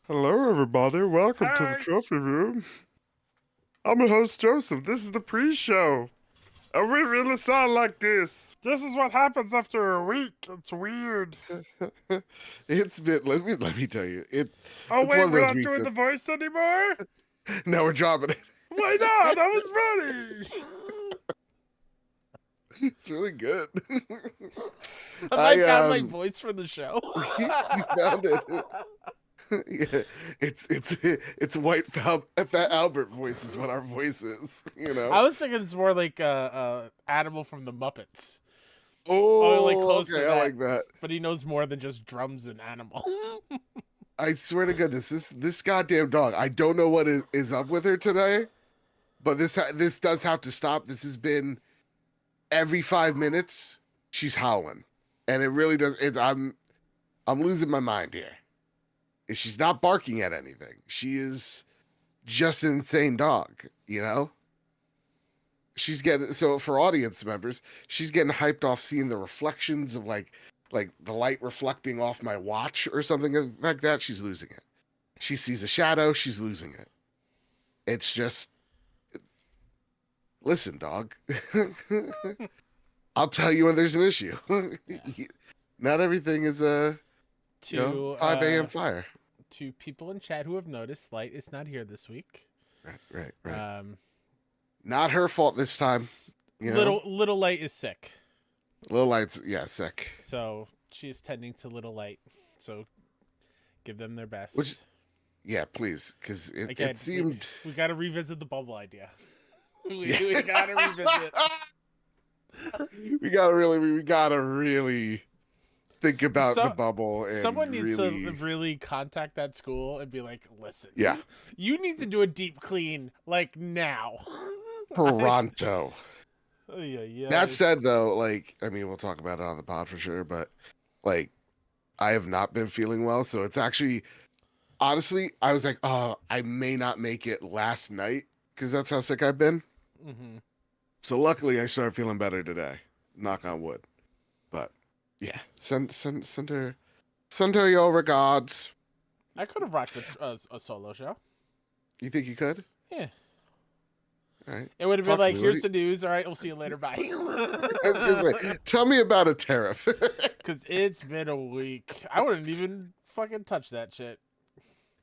Hello, everybody. Welcome to the Hi. trophy room. I'm your host, Joseph. This is the pre-show. And we really sound like this. This is what happens after a week. It's weird. It's been, let me tell you, Oh it's one wait, of we're those not weeks doing that, the voice anymore? now we're dropping it. Why not? I was ready. It's really good. Have I found my voice for the show? we found it. Yeah, it's white Fat Albert voice is what our voice is, you know. I was thinking it's more like animal from the Muppets. Oh, like close to okay, that. I like that. But he knows more than just drums and animal. I swear to goodness, this goddamn dog. I don't know what is up with her today, but this does have to stop. This has been every 5 minutes she's howling, and it really does. I'm losing my mind here. She's not barking at anything. She is just an insane dog, you know. She's getting, so for audience members, she's getting hyped off seeing the reflections of like the light reflecting off my watch or something like that. She's losing it. She sees a shadow, she's losing it. It's just, listen, dog. I'll tell you when there's an issue. Yeah. Not everything is a 5 a.m. fire. To people in chat who have noticed, Light is not here this week. Right. Not her fault this time. You know? Little Light is sick. Little Light's, sick. So she's tending to Little Light. So give them their best. Yeah, please, because Again, it seemed we got to revisit the bubble idea. we got to revisit. we gotta really think about the bubble. And someone needs to really contact that school and be like, listen, you need to do a deep clean like now. Toronto. Yeah. That said, though, like, I mean, we'll talk about it on the pod for sure, but like, I have not been feeling well, so it's actually, honestly, I was like, oh, I may not make it last night because that's how sick I've been. Mm-hmm. So luckily, I started feeling better today. Knock on wood. But yeah, send her your regards. I could have rocked a solo show. You think you could? Yeah. All right. It would have been like, here's the news. All right, we'll see you later. Bye. Tell me about a tariff. Because it's been a week. I wouldn't even fucking touch that shit.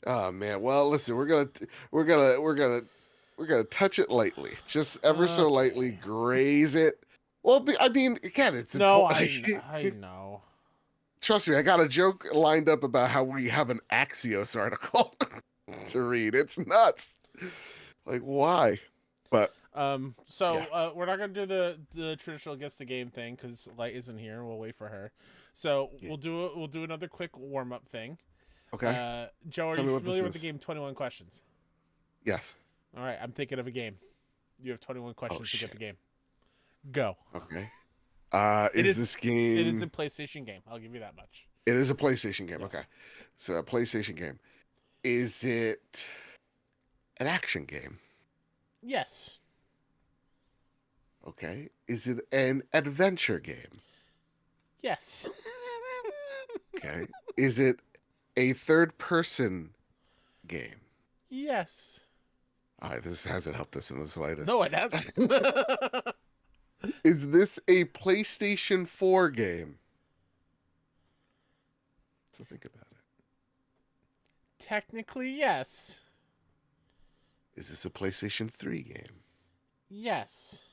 Oh man. Well, listen, we're gonna touch it lightly, just ever so lightly, graze it. Well, I mean, again, it's I know. Trust me, I got a joke lined up about how we have an Axios article to read. It's nuts. Like, why? But we're not gonna do the traditional guess the game thing because Light isn't here. We'll wait for her. So we'll do another quick warm up thing. Okay. Joe, are you familiar with the game 21 Questions? Yes. All right, I'm thinking of a game. You have 21 questions to get the game. Go. Okay. This game? It is a PlayStation game. I'll give you that much. It is a PlayStation game. Yes. Okay. So a PlayStation game. Is it an action game? Yes. Okay. Is it an adventure game? Yes. Okay. Is it a third-person game? Yes. All right, this hasn't helped us in the slightest. No, it hasn't. Is this a PlayStation 4 game? So think about it. Technically, yes. Is this a PlayStation 3 game? Yes.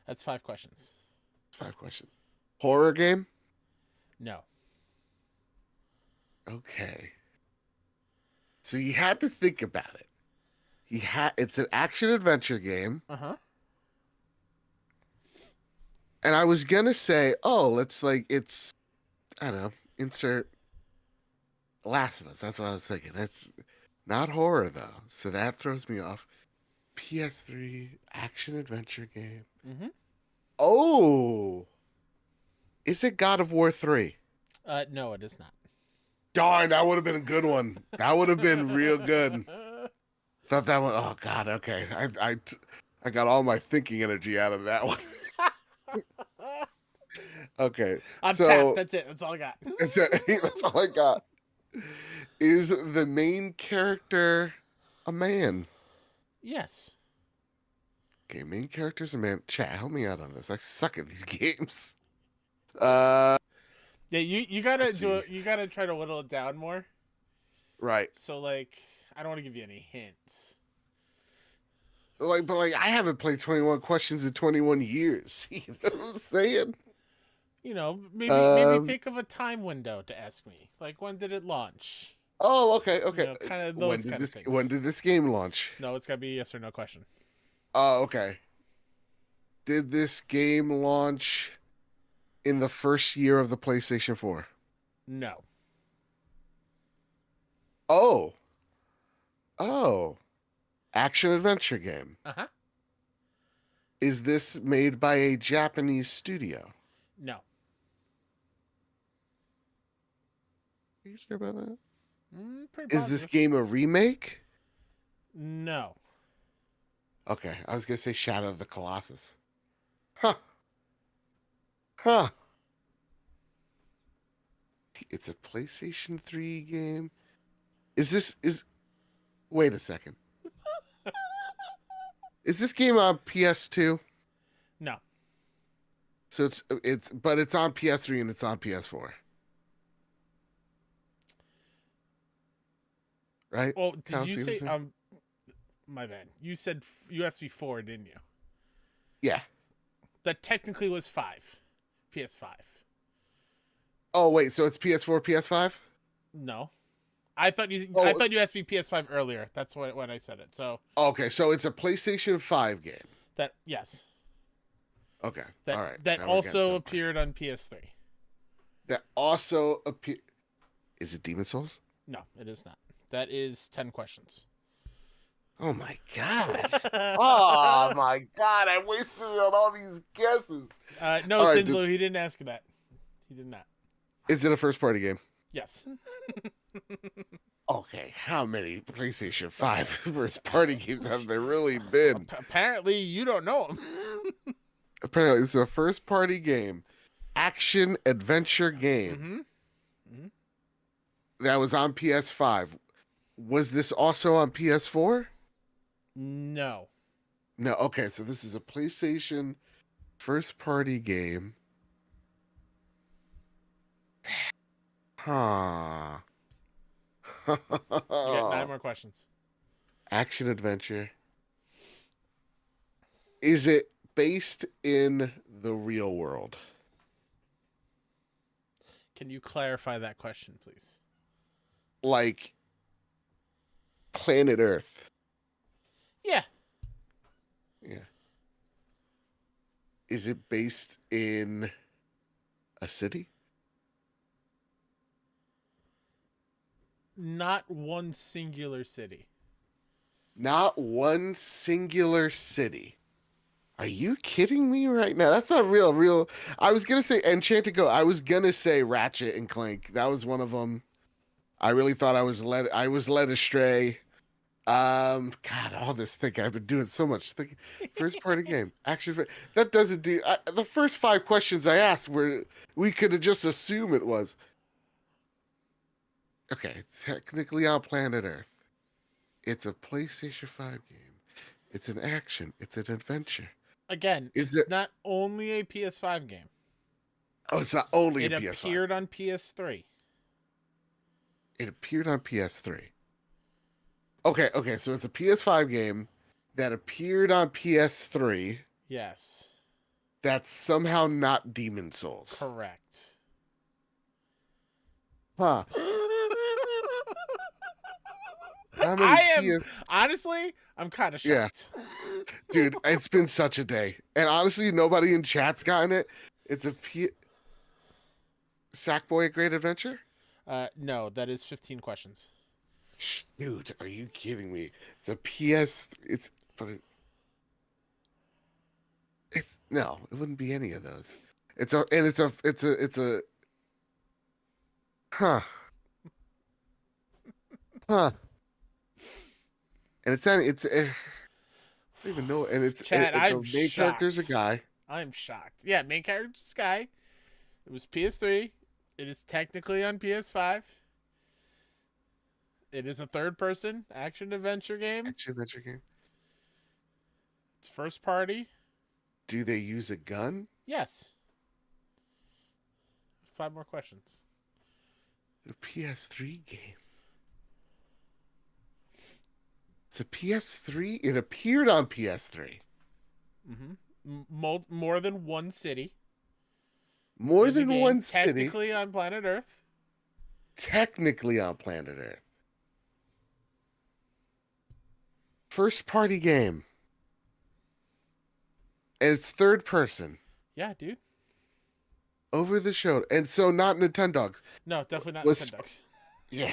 That's 5 questions. 5 questions. Horror game? No. Okay. So you had to think about it. It's an action adventure game. Uh-huh. And I was gonna say, it's I don't know, insert Last of Us. That's what I was thinking. That's not horror though. So that throws me off. PS3 action adventure game. Mm-hmm. Oh. Is it God of War 3? No, it is not. Darn, that would have been a good one. That would have been real good. Thought that one. Oh God. Okay. I got all my thinking energy out of that one. Okay. I'm tapped. That's it. That's all I got. That's all I got. Is the main character a man? Yes. Okay, main character's a man. Chat, help me out on this. I suck at these games. Uh, Yeah, you gotta Let's do see. it. You gotta try to whittle it down more. right. So like, I don't want to give you any hints. But I haven't played 21 Questions in 21 years. You know what I'm saying? You know, maybe Um, think of a time window to ask me. Like, when did it launch? Oh, okay, You okay. know, kind of those kind of things. When did this game launch? No, it's gotta be a yes or no question. Oh, okay. Did this game launch in the first year of the PlayStation 4? No. Oh. Oh. Action adventure game. Uh-huh. Is this made by a Japanese studio? No. Are you sure about that? Pretty Is this positive. game a remake? No. Okay, I was gonna say Shadow of the Colossus. Huh. Huh. It's a PlayStation 3 game. Wait a second. Is this game on PS2? No. So it's on PS3 and it's on PS4. Right? Well, did Kyle you say Stevenson? my bad. You said USB 4, didn't you? Yeah. That technically was 5. PS5. Oh wait, so it's PS4, PS5? No. I thought you Oh. I thought you asked me PS5 earlier. That's when I said it. So Okay, so it's a PlayStation 5 game. that yes. Okay. That All right. that now we're getting also somewhere. appeared on PS3. That also appear. Is it Demon Souls? No, it is not. That is 10 questions. Oh my god. Oh my god, I wasted it on all these guesses. No, All right, Sinzlo, he didn't ask that. He did not. Is it a first party game? Yes. Okay, how many PlayStation 5 first party games have there really been? Apparently, you don't know him. Apparently, it's a first party game. Action adventure game that was on PS5. Was this also on PS4? No. No, okay, so this is a PlayStation first party game. Huh. You got 9 more questions. Action adventure. Is it based in the real world? Can you clarify that question, please? Like planet Earth? Yeah. Yeah. Is it based in a city? Not one singular city. Not one singular city. Are you kidding me right now? That's not real. I was gonna say Enchanted Go. I was gonna say Ratchet and Clank. That was one of them. I really thought I was led astray. God, all this thinking. I've been doing so much thinking. First party game. Actually, that doesn't do. The first 5 questions I asked were we could have just assumed it was. Okay, technically on planet Earth. It's a PlayStation 5 game. It's an action. It's an adventure. Again, Is it's it- not only a PS5 game. Oh, it's not only It a PS5. appeared on PS3. It appeared on PS3. Okay, so it's a PS5 game that appeared on PS3 Yes. that's somehow not Demon Souls. Correct. Huh. How many I am PS honestly, I'm kind of Yeah. shocked. Dude, it's been such a day. And honestly, nobody in chat's gotten it. It's a Sackboy A Great Adventure? No, that is 15 questions. Dude, are you kidding me? It's a PS. It's no, it wouldn't be any of those. It's a. Huh. Huh. And it's I don't even know. And Chad, I'm the main character's a shocked. guy. I'm shocked. Yeah, main character's guy. It was PS3. It is technically on PS5. It is a third-person action-adventure game. Action adventure game. It's first party. Do they use a gun? Yes. 5 more questions. A PS3 game. It's a PS3. It appeared on PS3. More than one city. More in the than game, one city. Technically on planet Earth. Technically on planet Earth. First party game. And it's third person. Yeah, dude. Over the shoulder. And so not Nintendogs. No, definitely not Was- Nintendogs. Yeah.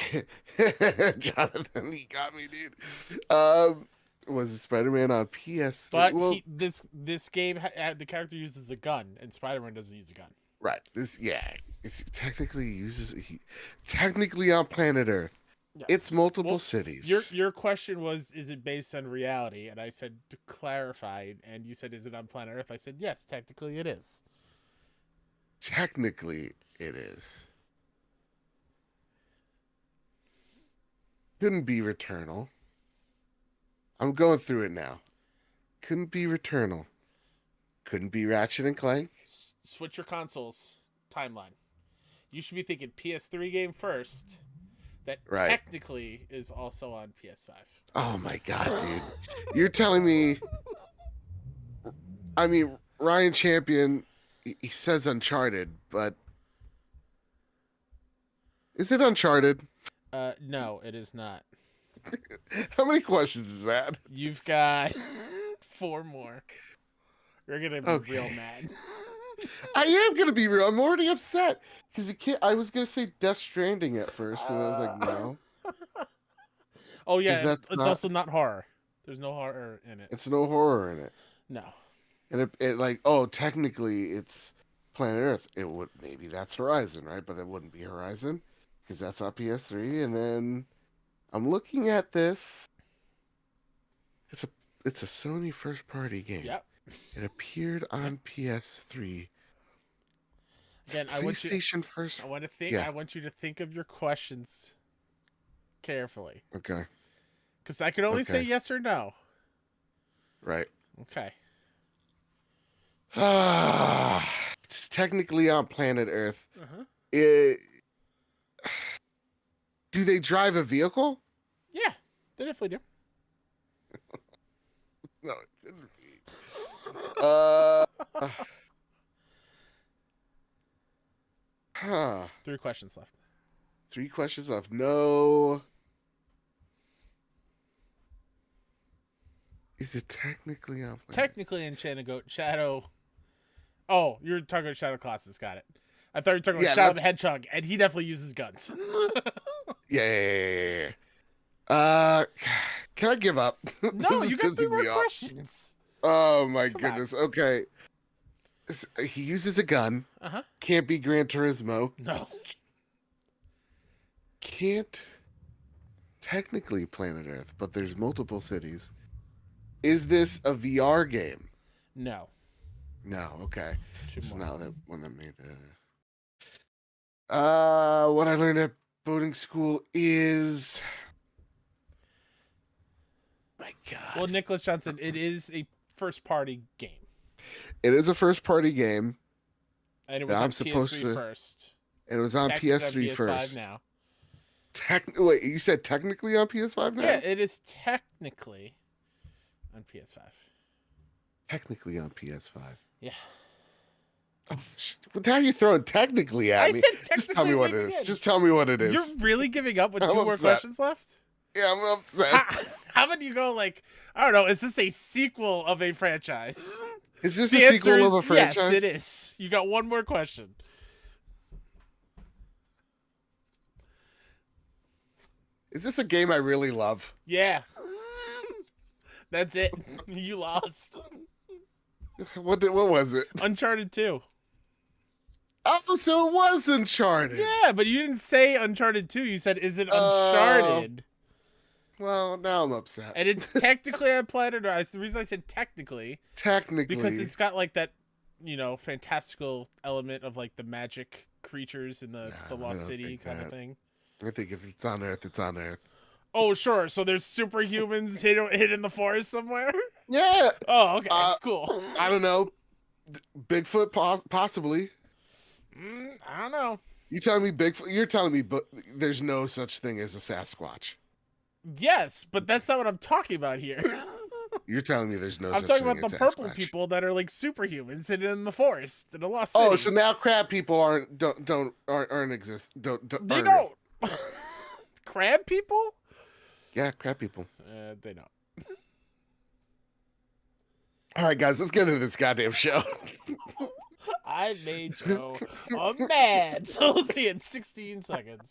Jonathan, he got me, dude. Was it Spider-Man on PS3? But Well, this game, the character uses a gun, and Spider-Man doesn't use a gun. right. It's technically on planet Earth. Yes. It's multiple Well, cities. Your question was, is it based on reality? And I said, to clarify, and you said, is it on planet Earth? I said, yes, technically it is. Technically, it is. Couldn't be Returnal. I'm going through it now. Couldn't be Returnal. Couldn't be Ratchet and Clank. Switch your consoles timeline. You should be thinking PS3 game first. That Right. technically is also on PS5. Oh my god, dude. You're telling me. I mean, Ryan Champion, he says Uncharted, but. Is it Uncharted? No, it is not. How many questions is that? You've got 4 more. You're gonna be Okay. real mad. I am gonna be real. I'm already upset because you can't. I was gonna say Death Stranding at first, and I was like, no, Oh yeah, that it's not- also not horror. There's no horror in it. it's no horror in it. No. And it like, oh, technically it's Planet Earth. It would maybe that's Horizon, right? But it wouldn't be Horizon because that's on PS3. And then I'm looking at this. It's a Sony first party game. Yep. It appeared on PS3. Again, I want you. PlayStation first. I want to think. Yeah. I want you to think of your questions carefully, Okay. because I can only say Okay. yes or no. Right. Okay. It's technically on planet Earth. Uh-huh. Do they drive a vehicle? Yeah, they definitely do. No, it didn't be. 3 questions left. 3 questions left. No. Is it technically on planet? Technically, Enchanted Goat Shadow. Oh, you're talking about Shadow Colossus. Got it. I thought you were talking about Yeah, Shadow that's- the Hedgehog, and he definitely uses guns. Yeah. Can I give up? No, This you is got 3 pissing more me off. questions. Oh my Come on. goodness. Okay. He uses a gun. Uh huh. Can't be Gran Turismo. No. Can't technically planet Earth, but there's multiple cities. Is this a VR game? No. No. Okay. 2 So more. now that when I made what I learned at boating school is my God. Well, Nicholas Johnson, it is a first-party game, It is a first party game, and it was Yeah, on I'm supposed PS3 to- first. and it was on Technically PS3 PS5 first. now. Wait, you said technically on PS5 now? Yeah, it is technically on PS5. Technically on PS5. Yeah. Oh, now you're throwing technically at I me. said Just tell me technically what leave it it is. in. Just tell me what it is. You're really giving up with I'm 2 more upset. questions left? Yeah, I'm upset. How about you go like, I don't know, is this a sequel of a franchise? Is this The a answer sequel of a is franchise? Yes, it is. You got 1 more question. Is this a game I really love? Yeah. That's it. You lost. What was it? Uncharted 2. Oh, so it was Uncharted. Yeah, but you didn't say Uncharted 2. You said, is it Oh. Uncharted? Well, now I'm upset. And it's technically on planet Earth. The reason I said technically, Technically, because it's got like that, fantastical element of like the magic creatures in the No, I Lost don't City think kind of that. thing. I think if it's on Earth, it's on Earth. Oh, sure. So there's superhumans hid in the forest somewhere? Yeah. Oh, okay. Cool. I don't know. Bigfoot, possibly. I don't know. You telling me Bigfoot? You're telling me, but there's no such thing as a Sasquatch. Yes, but that's not what I'm talking about here. You're telling me there's no. I'm such talking thing about the as purple Sasquatch. people that are like superhumans hidden in the forest in a lost city. Oh, so now crab people aren't exist. Don't They aren't don't. real. Crab people? Yeah, crab people. They don't. All right, guys, let's get into this goddamn show. I made Joe mad. So we'll see in 16 seconds.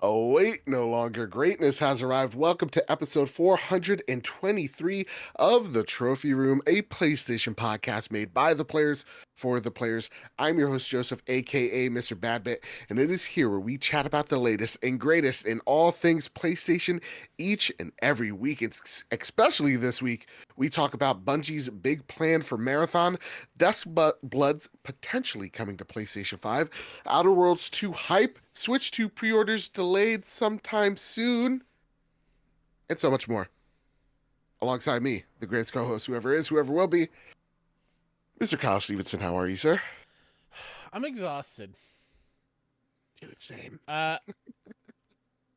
Oh, wait, no longer greatness has arrived. Welcome to episode 423 of The Trophy Room, a PlayStation podcast made by the players for the players. I'm your host, Joseph, aka Mr. Badbit, and it is here where we chat about the latest and greatest in all things PlayStation each and every week. It's especially this week, we talk about Bungie's big plan for Marathon, Bloods potentially coming to PlayStation 5, Outer Worlds 2 hype, Switch 2 pre-orders delayed sometime soon, and so much more. Alongside me, the greatest co-host, whoever is, whoever will be, Mr. Kyle Stevenson. How are you, sir? I'm exhausted. Dude, same.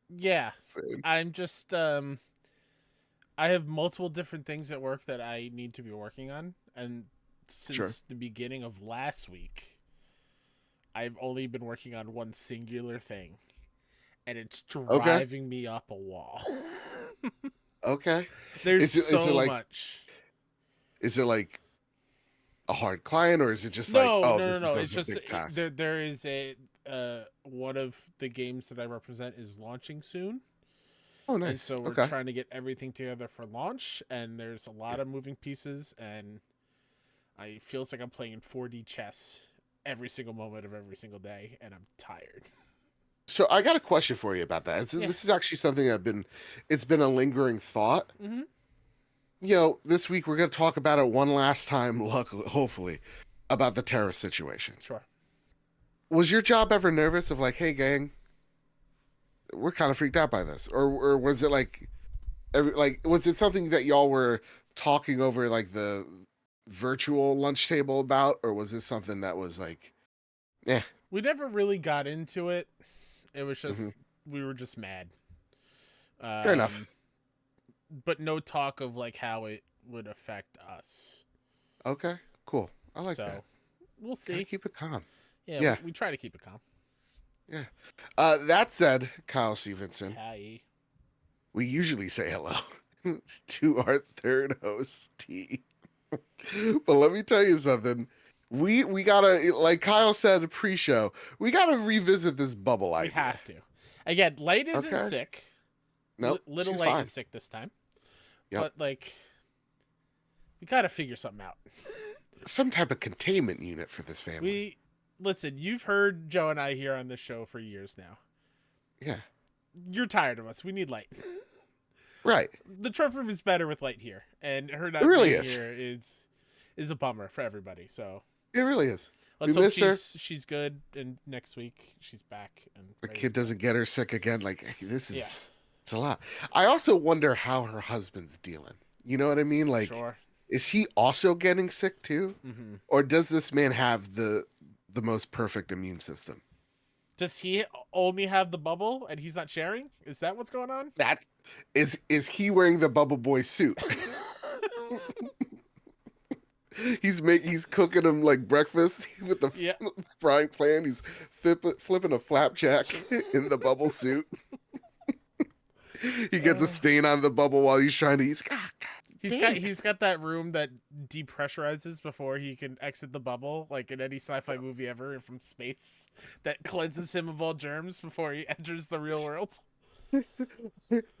Yeah. Same. I'm just I have multiple different things at work that I need to be working on, and since the beginning of last week, I've only been working on one singular thing, and it's driving me up a wall. Okay. There's Is it so like, much. Is it like a hard client, or is it just No. this It's is a just big task? there is a one of the games that I represent is launching soon. Oh, nice. And so we're trying to get everything together for launch, and there's a lot of moving pieces, and it feels like I'm playing 4D chess every single moment of every single day, and I'm tired. So I got a question for you about that. This is actually something it's been a lingering thought. Mm-hmm. You know, this week we're going to talk about it one last time, luckily, hopefully, about the Tariffs situation. Sure. Was your job ever nervous of like, hey, gang, we're kind of freaked out by this? Or was it like, was it something that y'all were talking over like the virtual lunch table about? Or was this something that was like, eh? We never really got into it. It was just, we were just mad. Fair enough. But no talk of like how it would affect us. Okay, cool. I like so, that. We'll see. Gotta keep it calm. Yeah. We try to keep it calm. Yeah. That said, Kyle Stevenson, Hi. we usually say hello to our third host, T. But let me tell you something. We gotta, like Kyle said pre-show, we gotta revisit this bubble idea. We have to. Again, Light isn't sick. Nope, Little she's Light fine. is sick this time. Yep. But like, we gotta figure something out. Some type of containment unit for this family. Listen, you've heard Joe and I here on this show for years now. Yeah. You're tired of us. We need Light. Right. The trophy room is better with Light here, and her not It really being is. here is a bummer for everybody. So It really is. let's We hope miss her. she's good, and next week she's back. And The ready kid to go. doesn't get her sick again. Like, this is, it's a lot. I also wonder how her husband's dealing. You know what I mean? Like, Sure. is he also getting sick too? Mm-hmm. Or does this man have the most perfect immune system? Does he only have the bubble and he's not sharing? Is that what's going on? That is he wearing the Bubble Boy suit? He's cooking him like breakfast with the frying pan. He's flipping a flapjack in the bubble suit. He gets a stain on the bubble while he's trying to. He's got that room that depressurizes before he can exit the bubble, like in any sci-fi movie ever from space, that cleanses him of all germs before he enters the real world.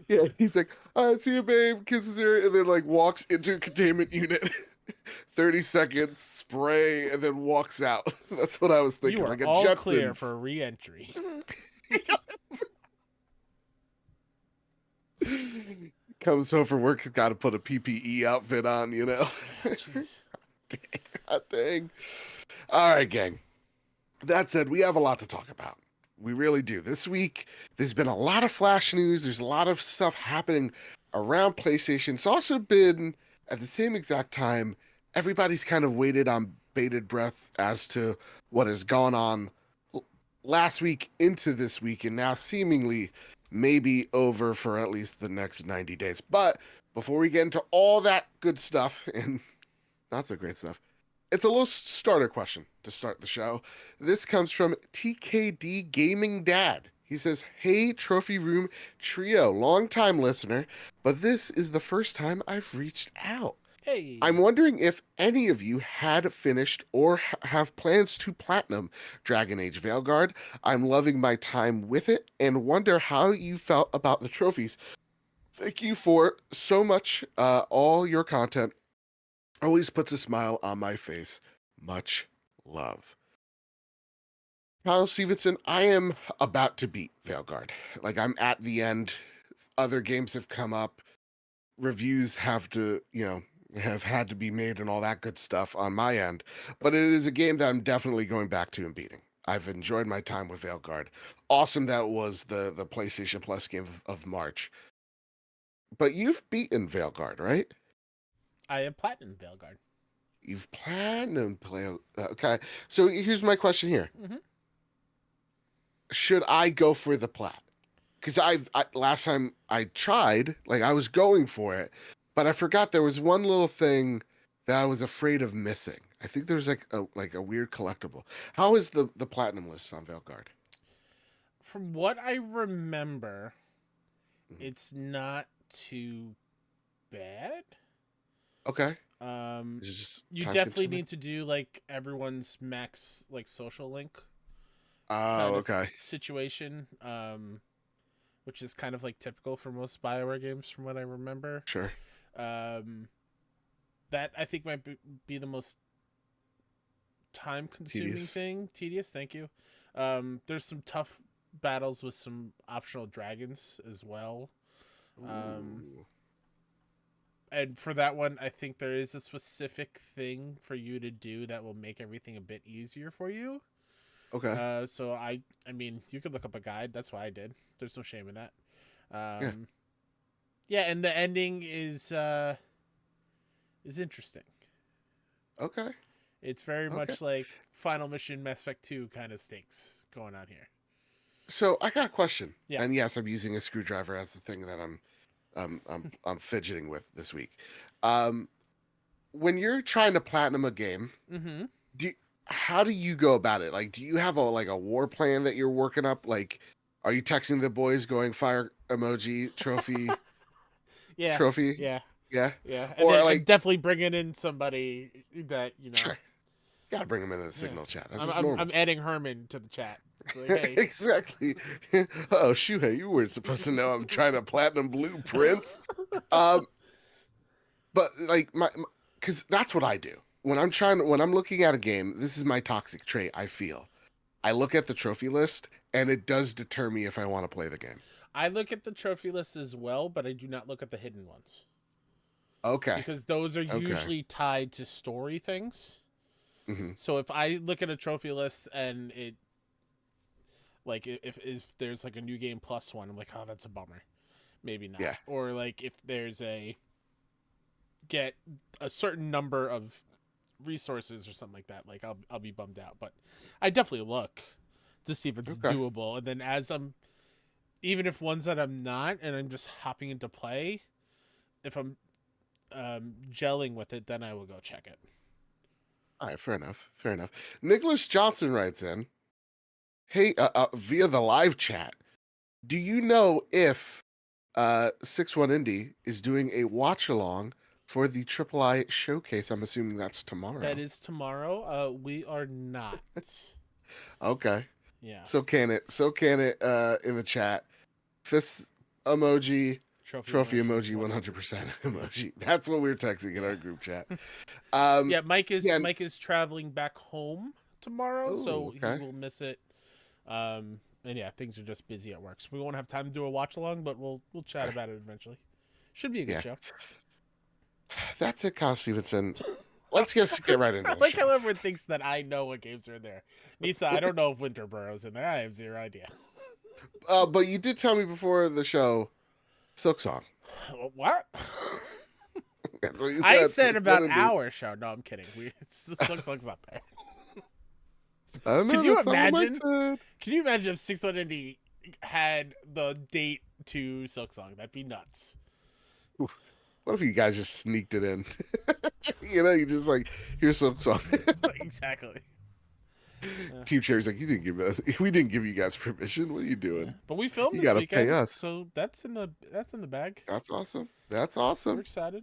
Yeah, he's like, all right, see you, babe, kisses her, and then like walks into a containment unit. 30 seconds, spray, and then walks out. That's what I was thinking. You are like a all Jetsons. clear for re-entry. Comes home from work, got to put a PPE outfit on, you know. Jeez. God dang. All right, gang. That said, we have a lot to talk about. We really do. This week, there's been a lot of Flash news. There's a lot of stuff happening around PlayStation. It's also been, at the same exact time, everybody's kind of waited on bated breath as to what has gone on last week into this week, and now seemingly maybe over for at least the next 90 days. But before we get into all that good stuff and not so great stuff, it's a little starter question to start the show. This comes from TKD Gaming Dad. He says, "Hey, Trophy Room Trio, long-time listener, but this is the first time I've reached out. Hey. I'm wondering if any of you had finished or have plans to platinum Dragon Age Veilguard. I'm loving my time with it and wonder how you felt about the trophies. Thank you for so much. All your content always puts a smile on my face. Much love." Kyle Stevenson, I am about to beat Veilguard. Like, I'm at the end. Other games have come up. Reviews have to, have had to be made and all that good stuff on my end. But it is a game that I'm definitely going back to and beating. I've enjoyed my time with Veilguard. Awesome that was the PlayStation Plus game of March. But you've beaten Veilguard, right? I have platinum Veilguard. You've platinum play. Okay. So here's my question here. Mm-hmm. Should I go for the plat? Because last time I tried, like, I was going for it, but I forgot there was one little thing that I was afraid of missing. I think there's like a weird collectible. How is the platinum list on Veilguard? From what I remember, it's not too bad. Okay. Is it just you time definitely consuming? need to do like everyone's max like social link Oh, kind of okay. situation, which is kind of like typical for most BioWare games from what I remember. Sure. That I think might be the most time-consuming Tedious. thing. Tedious, thank you. There's some tough battles with some optional dragons as well. Ooh. And for that one, I think there is a specific thing for you to do that will make everything a bit easier for you. Okay. So I mean, you could look up a guide. That's why I did. There's no shame in that. Yeah, and the ending is interesting. Okay. It's very much like Final Mission Mass Effect 2 kind of stakes going on here. So I got a question. Yeah. And yes, I'm using a screwdriver as the thing that I'm fidgeting with this week. When you're trying to platinum a game, Mm-hmm. how do you go about it? Like, do you have a war plan that you're working up? Like, are you texting the boys going fire emoji trophy? Yeah. Trophy? Yeah. Yeah. Yeah. Or, And like- definitely bringing in somebody that Sure. Gotta bring them into the signal chat. That's just normal. I'm adding Herman to the chat. It's like, hey. Exactly. Oh, Shuhei, you weren't supposed to know I'm trying to platinum blueprints. But like because that's what I do when I'm looking at a game. This is my toxic trait. I feel I look at the trophy list, and it does deter me if I want to play the game. I look at the trophy list as well, but I do not look at the hidden ones. Okay. Because those are usually tied to story things. Mm-hmm. So if I look at a trophy list and it, like, if there's like a new game plus one, I'm like, oh, that's a bummer. Maybe not. Yeah. Or like if there's get a certain number of resources or something like that, like I'll be bummed out. But I definitely look to see if it's doable. And then even if ones that I'm not and I'm just hopping into play, if I'm gelling with it, then I will go check it. All right, fair enough. Nicholas Johnson writes in, "Hey, via the live chat, do you know if 61 Indie is doing a watch along for the III showcase? I'm assuming that's tomorrow." That is tomorrow. We are not. Okay. Yeah. So can it in the chat. Fist emoji, trophy emoji 100% emoji. That's what we're texting in our group chat. Yeah, Mike is traveling back home tomorrow, so okay. he will miss it. And yeah, things are just busy at work, so we won't have time to do a watch along, but we'll chat about it eventually. Should be a good Yeah. show. That's it, Kyle Stevenson. Let's just get right into I the like show. how everyone thinks that I know what games are in there. Nisa, I don't know if Winterborough's in there. I have zero idea. But you did tell me before the show, Silksong. What? That's what you I said. said about Silksong. our show. No, I'm kidding. The Silksong's up there. I don't know. Could you that's not what Mike imagine? said. Can you imagine if 600 had the date to Silksong? That'd be nuts. What if you guys just sneaked it in? You just like, here's Silksong. Exactly. Team Cherry's like, we didn't give you guys permission. What are you doing? Yeah. But we filmed You this gotta weekend, pay us. so that's in the bag. That's awesome. That's We're awesome. excited.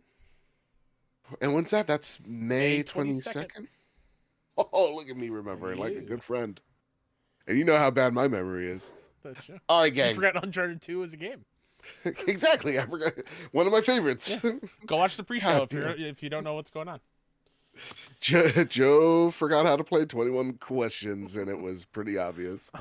And when's that? That's May May 22nd. Oh, look at me remembering like a You. good friend. And you know how bad my memory is. That's true. All right, You gang. forgot Uncharted 2 was a game. Exactly. I forgot. One of my favorites. Yeah. Go watch the pre-show God if you don't know what's going on. Joe forgot how to play 21 Questions, and it was pretty obvious.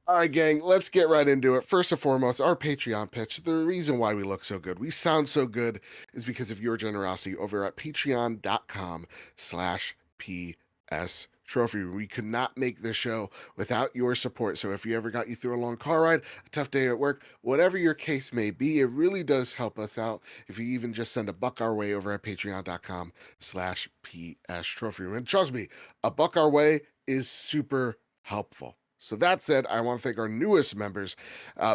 All right, gang, let's get right into it. First and foremost, our Patreon pitch. The reason why we look so good, we sound so good, is because of your generosity over at patreon.com/PS Trophy. We could not make this show without your support. So if you ever got you through a long car ride, a tough day at work, whatever your case may be, it really does help us out. If you even just send $1 our way over at patreon.com/PS Trophy. And trust me, $1 our way is super helpful. So that said, I want to thank our newest members,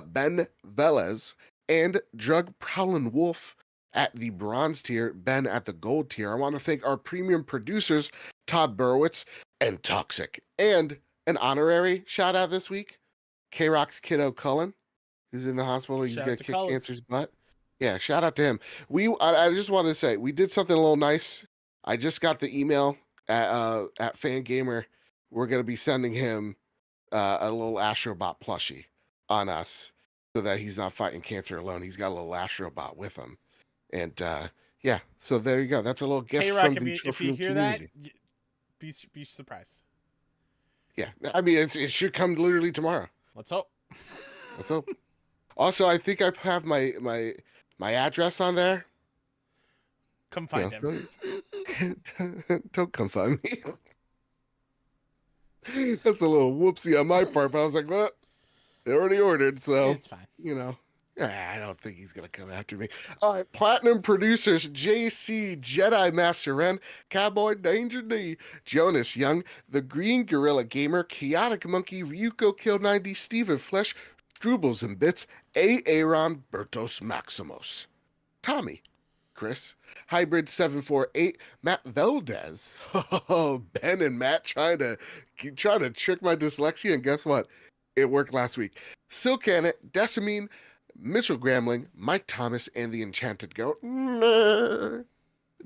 Ben Velez and Drug Prowlin Wolf at the bronze tier, Ben at the gold tier. I want to thank our premium producers, Todd Burwitz and Toxic. And an honorary shout out this week, K-Rock's kiddo Cullen, who's in the hospital. He's Shout going out to to kick Cullen. cancer's butt. Yeah, shout out to him. I just wanted to say, we did something a little nice. I just got the email at Fangamer. We're going to be sending him a little Astrobot plushie on us so that he's not fighting cancer alone. He's got a little Astrobot with him. And yeah, so there you go. That's a little gift K-Rock, from the if Trophy you Room hear community. that, be surprised. Yeah, I mean, it should come literally tomorrow. Let's hope. Let's hope. Also, I think I have my address on there. Come find No, him. don't come find me. That's a little whoopsie on my part, but I was like, well, they already ordered, so It's fine. I don't think he's gonna come after me. All right, platinum producers: JC, Jedi Master Ren, Cowboy Danger D, Jonas Young, The Green Gorilla Gamer, Chaotic Monkey, Ryuko Kill 90, Steven Flesh, Strubles and Bits, Aaron Bertos Maximos, Tommy, Chris, Hybrid 748, Matt Veldez. Oh, Ben and Matt trying to trick my dyslexia, and guess what? It worked last week. Silkanet, Decimine, Mitchell Gramling, Mike Thomas, and the Enchanted Goat.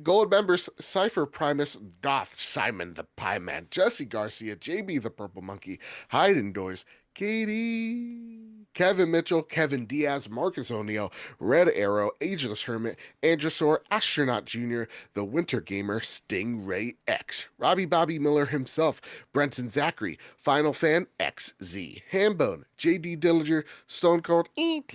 Gold members: Cypher Primus, Goth, Simon the Pie Man, Jesse Garcia, JB the Purple Monkey, Hyde Indoors, Katie, Kevin Mitchell, Kevin Diaz, Marcus O'Neill, Red Arrow, Ageless Hermit, Androsaur, Astronaut Jr., The Winter Gamer, Stingray X, Robbie Bobby Miller himself, Brenton Zachary, Final Fan XZ, Hambone, JD Dillinger, Stone Cold EP,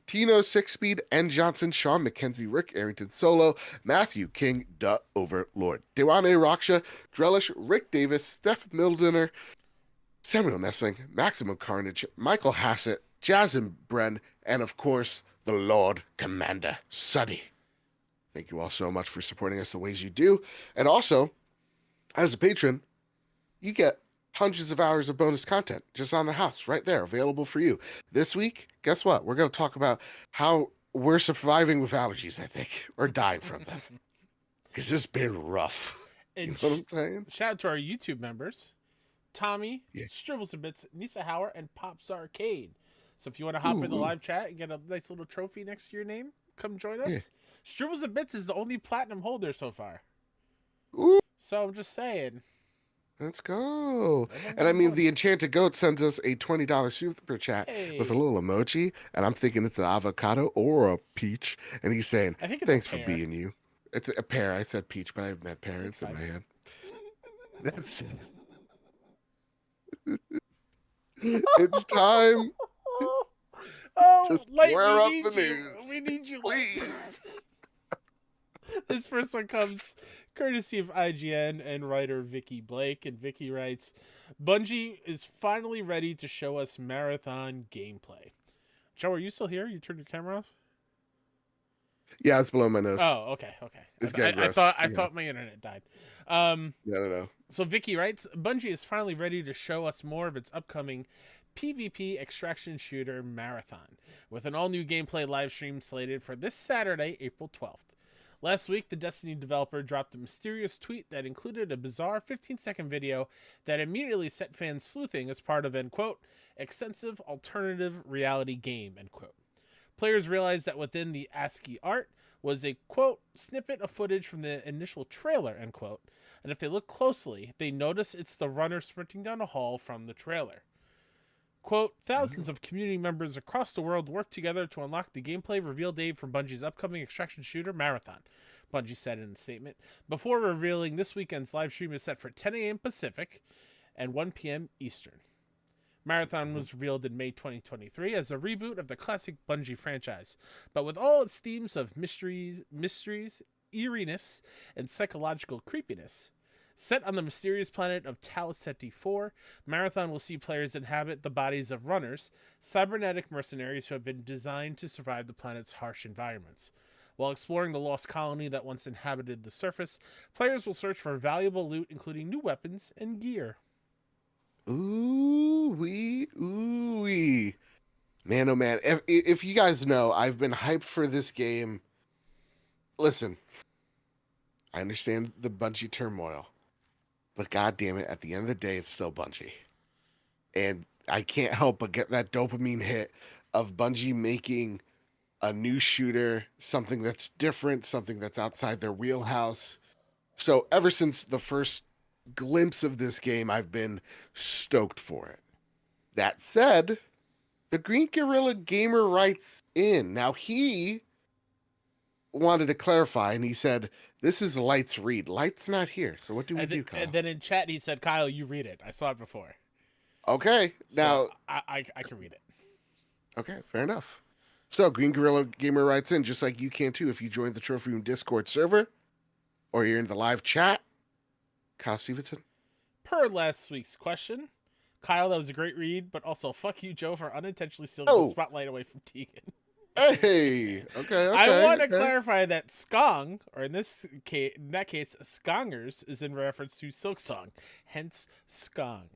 Tino Six Speed, N Johnson, Sean McKenzie, Rick Arrington Solo, Matthew King, Duh Overlord, Dewane Raksha, Drellish, Rick Davis, Steph Mildiner, Samuel Nessling, Maximum Carnage, Michael Hassett, Jasmine Bren, and of course, the Lord Commander, Suddy. Thank you all so much for supporting us the ways you do. And also, as a patron, you get hundreds of hours of bonus content just on the house right there, available for you. This week, guess what? We're going to talk about how we're surviving with allergies, I think, or dying from them. Because it's been rough. You know what I'm saying? Shout out to our YouTube members. Tommy, Yeah. Stribbles and Bits, Nisa Hauer, and Pops Arcade. So if you want to hop in the live chat and get a nice little trophy next to your name, come join us. Yeah. Stribbles and Bits is the only platinum holder so far. Ooh, So I'm just saying. let's go. And I mean, the Enchanted Goat sends us a $20 super chat with a little emoji, and I'm thinking it's an avocado or a peach. And he's saying, I think it's thanks a for pear. being you. It's a pear. I said peach, but I've met parents in my head. That's it. It's time Oh, to Light, square we up need the you. news. We need you, Light. Please. This first one comes courtesy of IGN and writer Vicky Blake, and Vicky writes, Bungie is finally ready to show us marathon gameplay. Joe, are you still here? You turned your camera off? Yeah, it's below my nose. Oh, okay. It's getting gross. I Yeah. thought my internet died. No. So Vicky writes, Bungie is finally ready to show us more of its upcoming PvP extraction shooter Marathon, with an all-new gameplay livestream slated for this Saturday, April 12th. Last week, the Destiny developer dropped a mysterious tweet that included a bizarre 15-second video that immediately set fans sleuthing as part of an, quote, extensive alternative reality game, end quote. Players realized that within the ASCII art was a, quote, snippet of footage from the initial trailer, end quote. And if they look closely, they notice it's the runner sprinting down a hall from the trailer. Quote, thousands of community members across the world work together to unlock the gameplay reveal date from Bungie's upcoming extraction shooter Marathon, Bungie said in a statement. Before revealing this weekend's live stream is set for 10 a.m. Pacific and 1 p.m. Eastern. Marathon was revealed in May 2023 as a reboot of the classic Bungie franchise, but with all its themes of mysteries, eeriness, and psychological creepiness. Set on the mysterious planet of Tau Ceti 4, Marathon will see players inhabit the bodies of runners, cybernetic mercenaries who have been designed to survive the planet's harsh environments. While exploring the lost colony that once inhabited the surface, players will search for valuable loot, including new weapons and gear. Ooh wee. Man, oh man. If you guys know, I've been hyped for this game. Listen, I understand the Bungie turmoil, but god damn it, at the end of the day, it's still Bungie. And I can't help but get that dopamine hit of Bungie making a new shooter, something that's different, something that's outside their wheelhouse. So ever since the first glimpse of this game, I've been stoked for it. That said, the Green Gorilla Gamer writes in. Now he wanted to clarify, and he said, this is Light's read. Light's not here, so what do we do, Kyle? And then in chat he said, Kyle, you read it. I saw it before. Okay, now... So I can read it. Okay, fair enough. So, Green Gorilla Gamer writes in, just like you can too if you join the Trophy Room Discord server, or you're in the live chat. Kyle Stevenson. Per last week's question, Kyle, that was a great read, but also fuck you, Joe, for unintentionally stealing the spotlight away from Tegan. Hey, okay. I want to clarify that skong, or in that case, skongers, is in reference to Silksong, hence skong.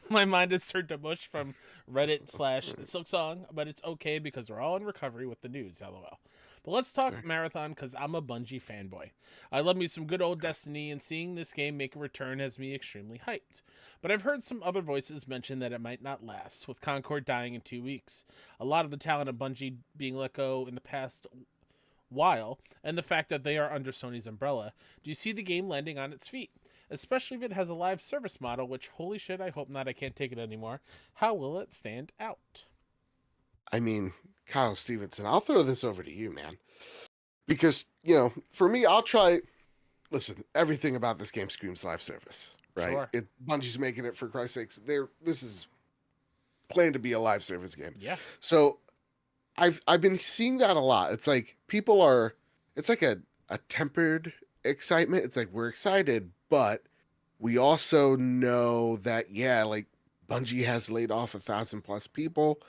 My mind is turned to mush from Reddit/Silksong, but it's okay because we're all in recovery with the news, lol. But let's talk Marathon, because I'm a Bungie fanboy. I love me some good old Destiny, and seeing this game make a return has me extremely hyped. But I've heard some other voices mention that it might not last, with Concord dying in 2 weeks. A lot of the talent of Bungie being let go in the past while, and the fact that they are under Sony's umbrella. Do you see the game landing on its feet? Especially if it has a live service model, which, holy shit, I hope not, I can't take it anymore. How will it stand out? I mean, Kyle Stevenson, I'll throw this over to you, man. Because, for me, I'll try... Listen, everything about this game screams live service, right? Sure. Bungie's making it, for Christ's sakes. This is planned to be a live service game. Yeah. So, I've been seeing that a lot. It's like, it's like a tempered excitement. It's like, we're excited, but we also know that, like, Bungie has laid off 1,000+ people.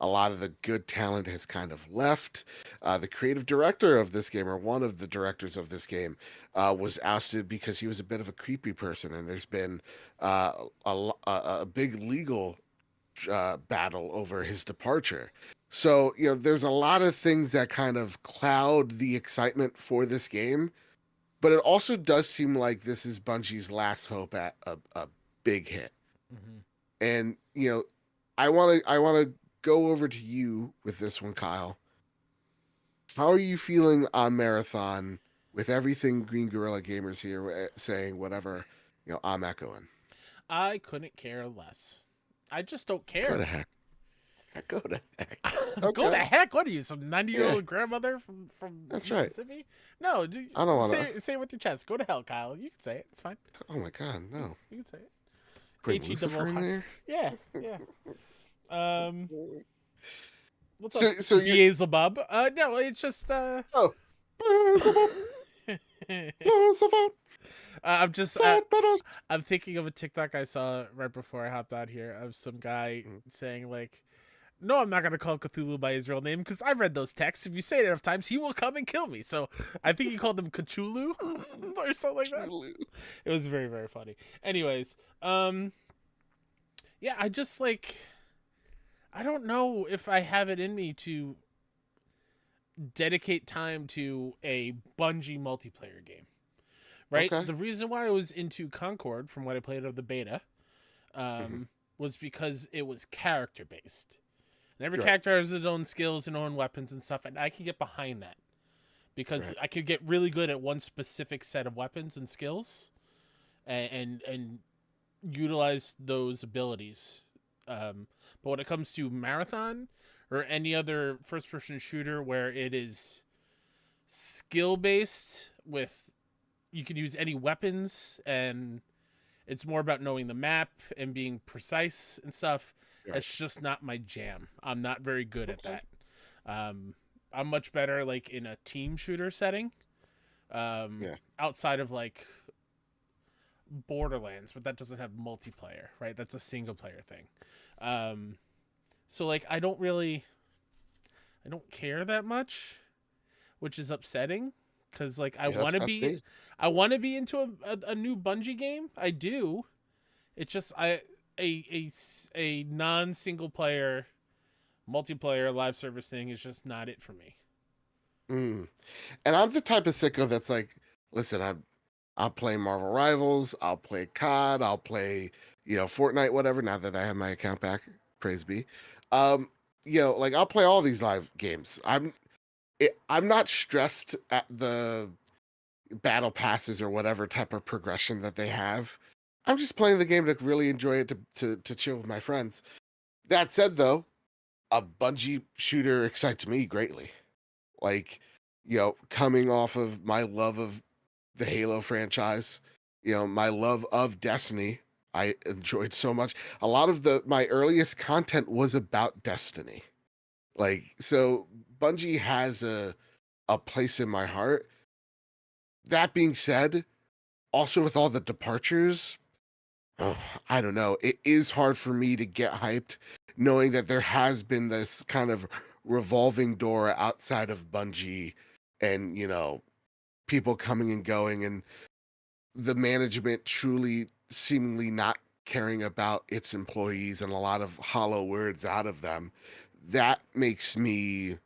A lot of the good talent has kind of left. The creative director of this game, or one of the directors of this game, was ousted because he was a bit of a creepy person, and there's been a big legal battle over his departure. So, there's a lot of things that kind of cloud the excitement for this game, but it also does seem like this is Bungie's last hope at a big hit. Mm-hmm. And, I want to go over to you with this one, Kyle. How are you feeling on Marathon with everything Green Gorilla Gamers here saying, whatever, I'm echoing? I couldn't care less. I just don't care. Go to heck. Go to heck. Go Okay. to heck. What are you, some 90-year-old grandmother from That's right. Mississippi? No, I don't want to. Say it with your chest. Go to hell, Kyle. You can say it. It's fine. Oh my God, no. You can say it. Put H-E Lucifer in double- there? Yeah. What's So up, so you Beelzebub? No, it's just oh Beelzebub, Beelzebub, I'm just fat butters. I'm thinking of a TikTok I saw right before I hopped out here of some guy Mm. saying like, "No, I'm not gonna call Cthulhu by his real name because I've read those texts. If you say it enough times, he will come and kill me." So I think he called him Cthulhu or something like that. It was very very funny. Anyways, yeah, I just like I don't know if I have it in me to dedicate time to a Bungie multiplayer game. Right? Okay. The reason why I was into Concord from what I played of the beta Mhm. was because it was character based. And every Right. character has its own skills and own weapons and stuff, and I can get behind that. Because Right. I could get really good at one specific set of weapons and skills and utilize those abilities. But when it comes to Marathon or any other first person shooter where it is skill based with you can use any weapons and it's more about knowing the map and being precise and stuff. Right. It's just not my jam. I'm not very good at Okay. that. I'm much better like in a team shooter setting. Yeah. Outside of like Borderlands, but that doesn't have multiplayer, right? That's a single player thing. So like I don't care that much, which is upsetting because like I Yeah, want to that's be big. into a new Bungie game. I do. It's just a non single player multiplayer live service thing is just not it for me. Mm. And I'm the type of sicko that's like, listen, I'll play Marvel Rivals, I'll play COD, I'll play, Fortnite, whatever, now that I have my account back, praise be. Um, like I'll play all these live games. I'm not stressed at the battle passes or whatever type of progression that they have. I'm just playing the game to really enjoy it to chill with my friends. That said though, a Bungie shooter excites me greatly. Like, coming off of my love of the Halo franchise, my love of Destiny, I enjoyed so much. A lot of my earliest content was about Destiny. Like, so Bungie has a place in my heart. That being said, also with all the departures, oh, I don't know. It is hard for me to get hyped knowing that there has been this kind of revolving door outside of Bungie and, people coming and going and the management truly seemingly not caring about its employees and a lot of hollow words out of them. That makes me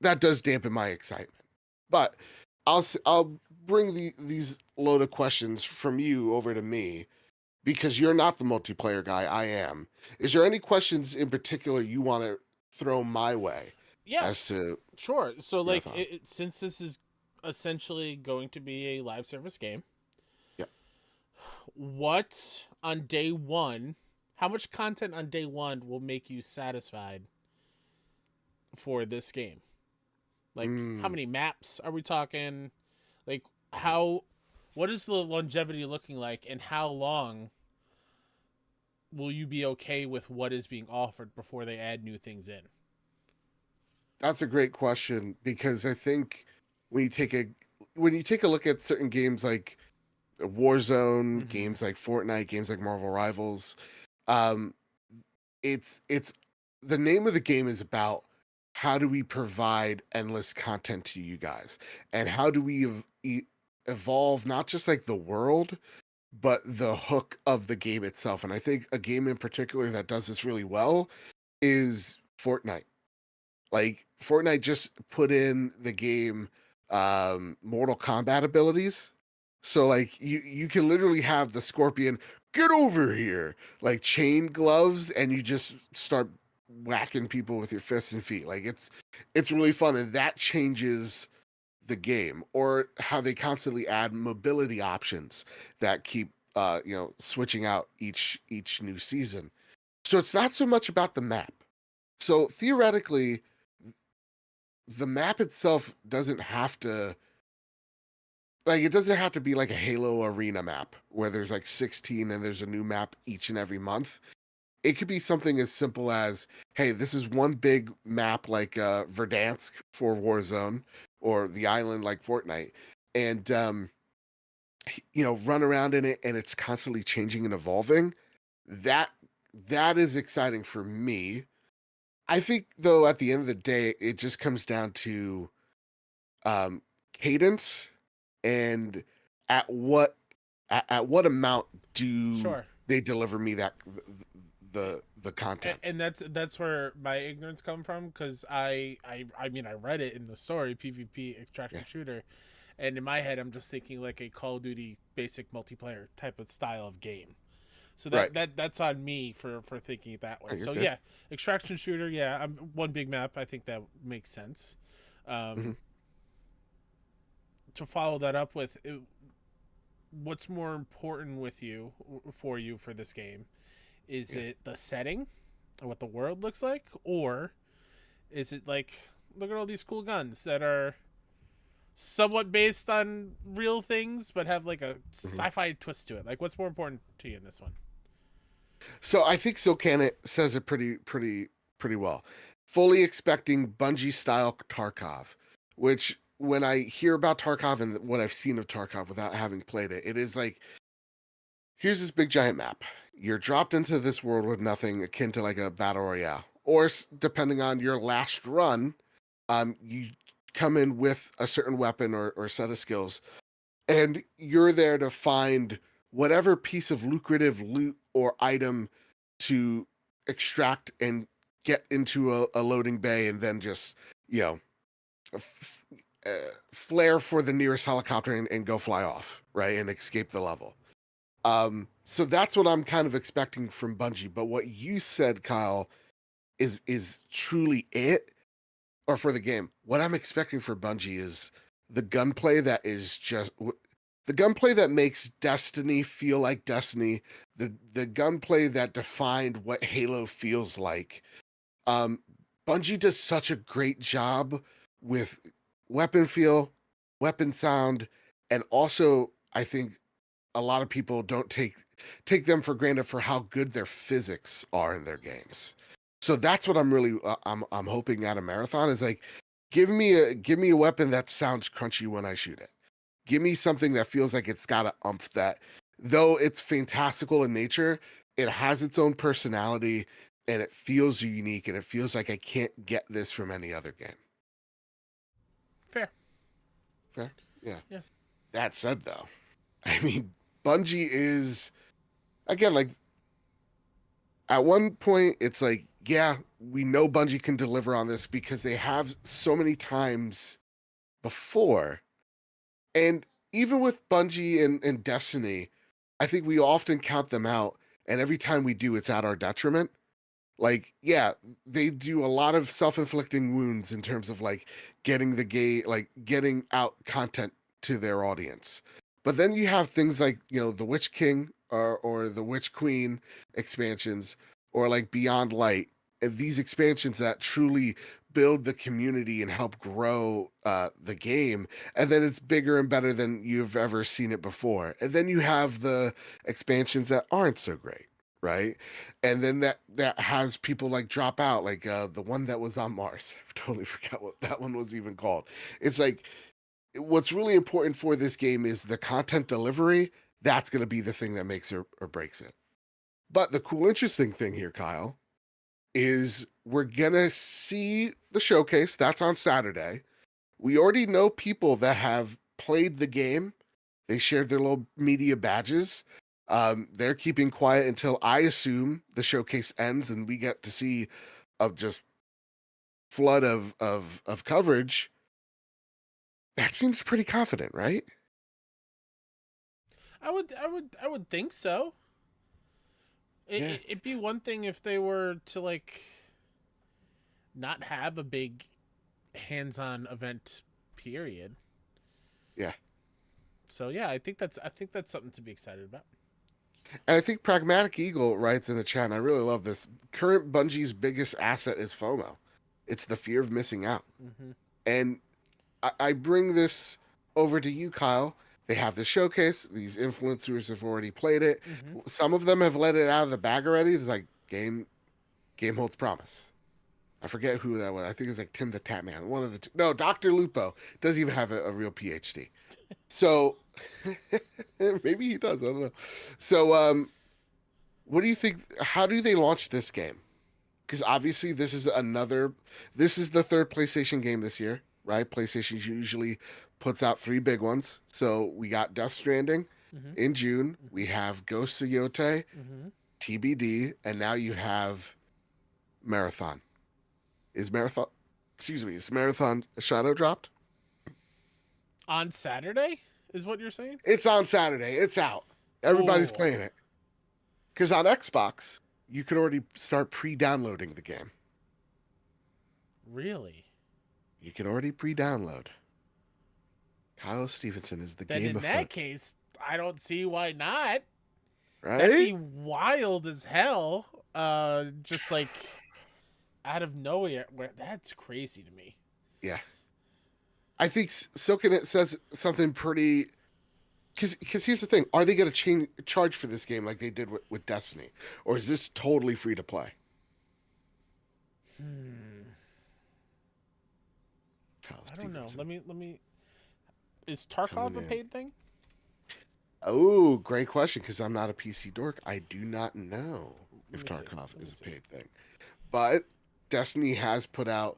that does dampen my excitement. But I'll bring these load of questions from you over to me because you're not the multiplayer guy. I am. Is there any questions in particular you want to throw my way Yeah, as to sure. So like Marathon? since this is essentially going to be a live service game, Yep. what on day one? How much content on day one will make you satisfied for this game? Like, how Mm, many maps are we talking? Like, how? What is the longevity looking like, and how long will you be okay with what is being offered before they add new things in? that's a great question because I think when you take a look at certain games like Warzone, Mm-hmm. games like Fortnite, games like Marvel Rivals, um, it's the name of the game is about how do we provide endless content to you guys and how do we evolve not just like the world but the hook of the game itself. And I think a game in particular that does this really well is Fortnite. Like Fortnite just put in the game Mortal Kombat abilities. So like you can literally have the Scorpion get over here, like chain gloves, and you just start whacking people with your fists and feet. Like it's really fun, and that changes the game. Or how they constantly add mobility options that keep switching out each new season. So it's not so much about the map. So theoretically, the map itself doesn't have to it doesn't have to be like a Halo arena map where there's like 16 and there's a new map each and every month. it could be something as simple as, hey, this is one big map like Verdansk for Warzone or the island like Fortnite, and run around in it, and it's constantly changing and evolving. That that is exciting for me. I think though at the end of the day, it just comes down to um, cadence and at what at what amount do Sure. they deliver me that the content. And that's where my ignorance come from, because I mean, I read it in the story, PvP extraction Yeah. shooter, and in my head I'm just thinking like a Call of Duty basic multiplayer type of style of game. So Right. that's on me for thinking it that way. Oh, you're So good. yeah, extraction shooter, yeah, one big map. I think that makes sense. Mhm. To follow that up with, what's more important with you for this game? Is Yeah. it the setting, or what the world looks like, or is it like, look at all these cool guns that are somewhat based on real things but have like a sci-fi twist to it? Like, what's more important to you in this one? So I think Silcanet says it pretty well. Fully expecting Bungie style Tarkov, which when I hear about Tarkov and what I've seen of Tarkov without having played it, it is like, here's this big giant map. You're dropped into this world with nothing, akin to like a battle royale, or depending on your last run, you come in with a certain weapon or set of skills, and you're there to find whatever piece of lucrative loot or item to extract and get into a loading bay, and then just you know f- flare for the nearest helicopter and go fly off, right, and escape the level. So that's what I'm kind of expecting from Bungie. But what you said, Kyle, is truly it, or for the game. What I'm expecting for Bungie is the gunplay that is just the gunplay that makes Destiny feel like Destiny, the gunplay that defined what Halo feels like. Um, Bungie does such a great job with weapon feel, weapon sound, and also I think a lot of people don't take them for granted for how good their physics are in their games. So that's what I'm really I'm hoping at a marathon is like, give me a weapon that sounds crunchy when I shoot it. Give me something that feels like it's got a umph that, though it's fantastical in nature, it has its own personality and it feels unique and it feels like I can't get this from any other game. Fair. Fair? Yeah. Yeah. That said though, I mean, Bungie is, again, like, at one point it's like, yeah, we know Bungie can deliver on this because they have so many times before. And even with Bungie and Destiny, I think we often count them out, and every time we do, it's at our detriment. Like, yeah, they do a lot of self-inflicting wounds in terms of like getting out content to their audience. But then you have things like, the Witch King or the Witch Queen expansions, or like Beyond Light, and these expansions that truly build the community and help grow the game, and then it's bigger and better than you've ever seen it before. And then you have the expansions that aren't so great, right? And then that has people like drop out, like the one that was on Mars. I totally forgot what that one was even called. It's like, what's really important for this game is the content delivery. That's going to be the thing that makes or breaks it. But the cool, interesting thing here, Kyle, is we're going to see the showcase. That's on Saturday. We already know people that have played the game. They shared their little media badges. They're keeping quiet until, I assume, the showcase ends and we get to see a just flood of coverage. That seems pretty confident, right? I would think so. Yeah. It'd be one thing if they were to like not have a big hands-on event period. Yeah. So yeah, I think that's something to be excited about. And I think Pragmatic Eagle writes in the chat, and I really love this. Current Bungie's biggest asset is FOMO. It's the fear of missing out. Mm-hmm. And I bring this over to you, Kyle. They have the showcase. These influencers have already played it. Mm-hmm. Some of them have let it out of the bag already. It's like, Game holds promise. I forget who that was. I think it was like Tim the Tatman. One of the two. No, Dr. Lupo doesn't even have a real PhD. So maybe he does. I don't know. So what do you think? How do they launch this game? Because obviously this is the third PlayStation game this year, right? PlayStation usually puts out 3 big ones. So we got Death Stranding in June. We have Ghost of Yotei, TBD, and now you have Marathon. Is Marathon Shadow dropped? On Saturday is what you're saying? It's on Saturday. It's out. Everybody's Ooh. playing it. Because on Xbox, you can already start pre-downloading the game. Really? You can already pre-download. Kyle Stevenson is the Then game in afoot. that case, I don't see why not. Right? That'd be wild as hell. Just like out of nowhere. That's crazy to me. Yeah. I think Silken says something pretty... Because here's the thing. Are they going to charge for this game like they did with Destiny? Or is this totally free to play? Kyle I don't know. Stevenson. Let me. Is Tarkov a paid thing? Oh, great question, because I'm not a PC dork. I do not know if Let me see. Tarkov Let is me a see. paid thing. But Destiny has put out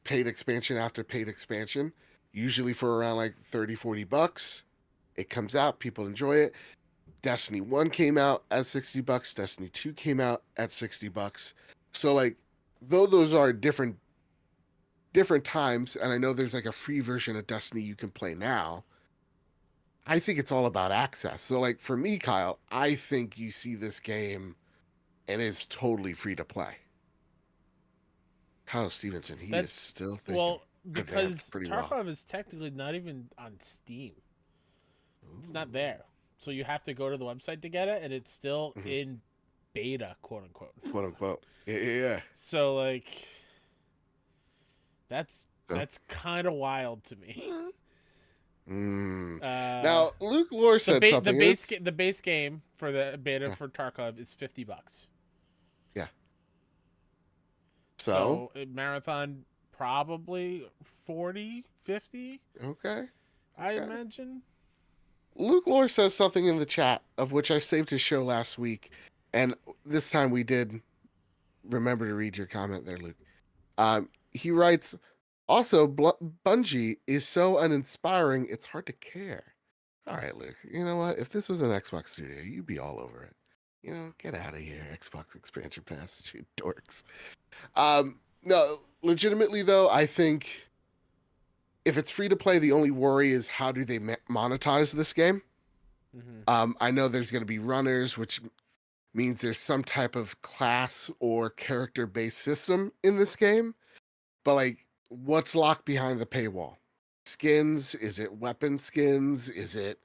paid expansion after paid expansion, usually for around like 30, $40. It comes out, people enjoy it. Destiny 1 came out at $60, Destiny 2 came out at $60. So like, though those are different times, and I know there's like a free version of Destiny you can play now, I think it's all about access. So like for me, Kyle, I think you see this game and it's totally free to play. Kyle Stevenson, he is still thinking. Well, because pretty Tarkov well. is technically not even on Steam. It's not there. So you have to go to the website to get it, and it's still in beta, quote unquote. Quote unquote. Yeah. So like, that's kind of wild to me. Now, Luke Lore said something. The base game for the beta for Tarkov is $50. Yeah. So Marathon probably 40, 50. Okay. I imagine. Luke Lore says something in the chat, of which I saved his show last week, and this time we did remember to read your comment there, Luke. He writes, also, Bungie is so uninspiring, it's hard to care. All right, Luke, you know what? If this was an Xbox studio, you'd be all over it. You know, get out of here, Xbox expansion pass, you dorks. No, legitimately, though, I think if it's free to play, the only worry is how do they monetize this game? I know there's going to be runners, which means there's some type of class or character-based system in this game. But, like, what's locked behind the paywall? Skins? Is it weapon skins? Is it,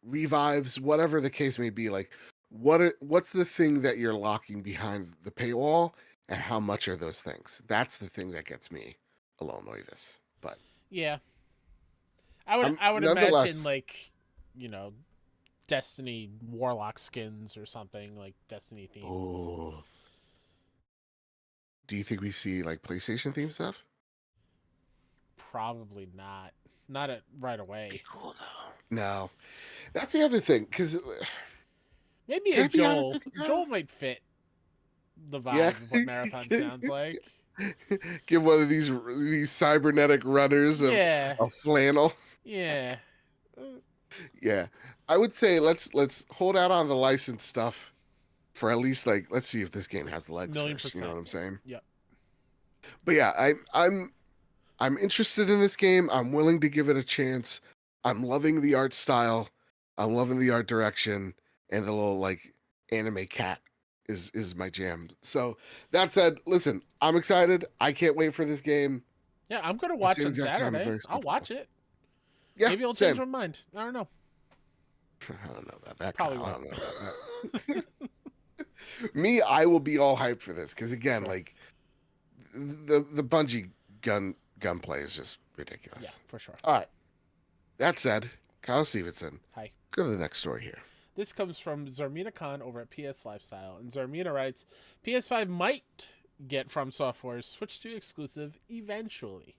revives? Whatever the case may be, like, what's the thing that you're locking behind the paywall, and how much are those things? That's the thing that gets me a little nervous. But yeah, I would imagine like, Destiny Warlock skins or something like Destiny themed. Oh, do you think we see like PlayStation themed stuff? Probably not. Not right away. Be cool though. No, that's the other thing, because maybe a Joel. Joel might fit the vibe of what Marathon sounds like. Give one of these cybernetic runners a flannel. Yeah. Yeah. I would say let's hold out on the license stuff for at least like, let's see if this game has legs first. You know what I'm saying? Yeah. But yeah, I'm interested in this game. I'm willing to give it a chance. I'm loving the art style. I'm loving the art direction, and the little like anime cat is my jam. So that said, listen, I'm excited. I can't wait for this game. Yeah, I'm gonna watch it on Saturday. I'll watch it. Yeah, maybe I'll change my mind. I don't know. I don't know about that. Probably Kyle. I don't know about that. Me, I will be all hyped for this because again, like the Bungie gunplay is just ridiculous. Yeah, for sure. All right. That said, Kyle Stevenson. Hi. Go to the next story here. This comes from Zarmina Khan over at PS Lifestyle, and Zarmina writes, PS5 might get From Software's Switch 2 exclusive eventually.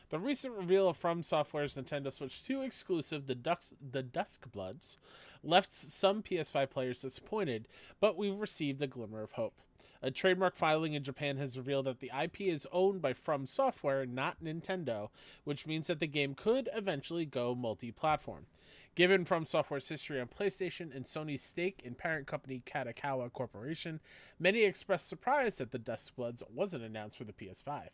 The recent reveal of From Software's Nintendo Switch 2 exclusive, the Duskbloods, left some PS5 players disappointed, but we've received a glimmer of hope. A trademark filing in Japan has revealed that the IP is owned by From Software, not Nintendo, which means that the game could eventually go multi-platform. Given From Software's history on PlayStation and Sony's stake in parent company Katakawa Corporation, many expressed surprise that the Duskbloods wasn't announced for the PS5.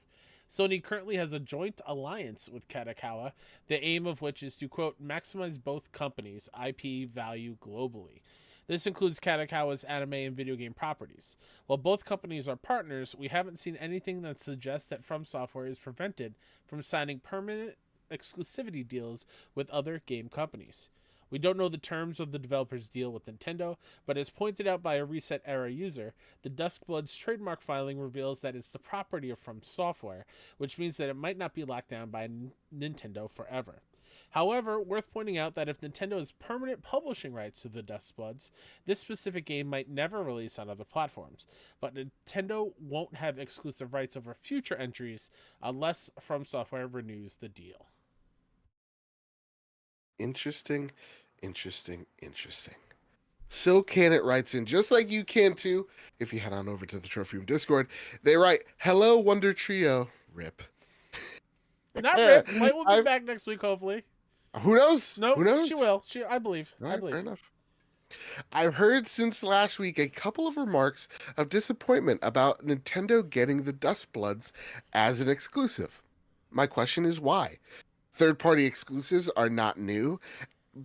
Sony currently has a joint alliance with Katakawa, the aim of which is to, quote, maximize both companies' IP value globally. This includes Katakawa's anime and video game properties. While both companies are partners, we haven't seen anything that suggests that From Software is prevented from signing permanent exclusivity deals with other game companies. We don't know the terms of the developer's deal with Nintendo, but as pointed out by a Reset Era user, the Duskbloods trademark filing reveals that it's the property of From Software, which means that it might not be locked down by Nintendo forever. However, worth pointing out that if Nintendo has permanent publishing rights to the Duskbloods, this specific game might never release on other platforms, but Nintendo won't have exclusive rights over future entries unless From Software renews the deal. Interesting. Still Can't writes in, just like you can too, if you head on over to the Trophy Room Discord. They write, hello, Wonder Trio. Rip. Not Rip. Light will be back next week, hopefully. Who knows? No, Who knows? she will. I believe. All I right, believe. fair enough. I've heard since last week a couple of remarks of disappointment about Nintendo getting the Duskbloods as an exclusive. My question is why? Third-party exclusives are not new,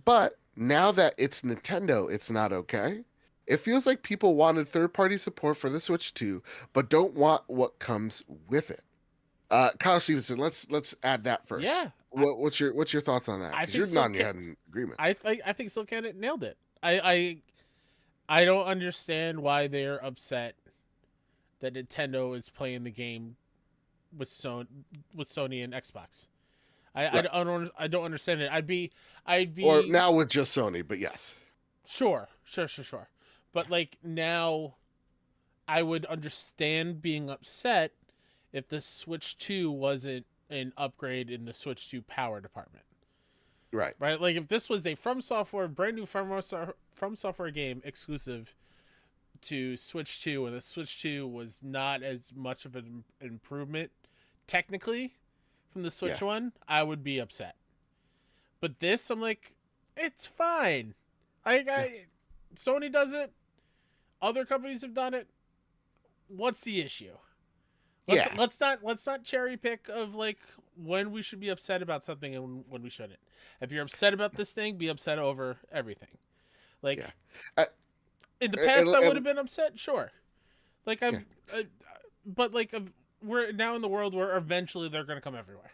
but now that it's Nintendo, it's not okay. It feels like people wanted third-party support for the Switch 2, but don't want what comes with it. Kyle Stevenson, let's add that first. Yeah. What's your thoughts on that? I Because think you're so, nodding your head in agreement. I think Still Can't nailed it. I don't understand why they're upset that Nintendo is playing the game with Sony and Xbox. I don't understand it. I'd be Or now with just Sony, but yes. Sure. But like now I would understand being upset if the Switch 2 wasn't an upgrade in the Switch 2 power department. Right. Right? Like if this was a brand new From Software game exclusive to Switch 2 and the Switch 2 was not as much of an improvement technically from the Switch 1, I would be upset. But this, I'm like, it's fine. Sony does it. Other companies have done it. What's the issue? Let's not cherry pick of like when we should be upset about something and when we shouldn't. If you're upset about this thing, be upset over everything. Like in the past, I would have been upset, sure. Like but like we're now in the world where eventually they're going to come everywhere.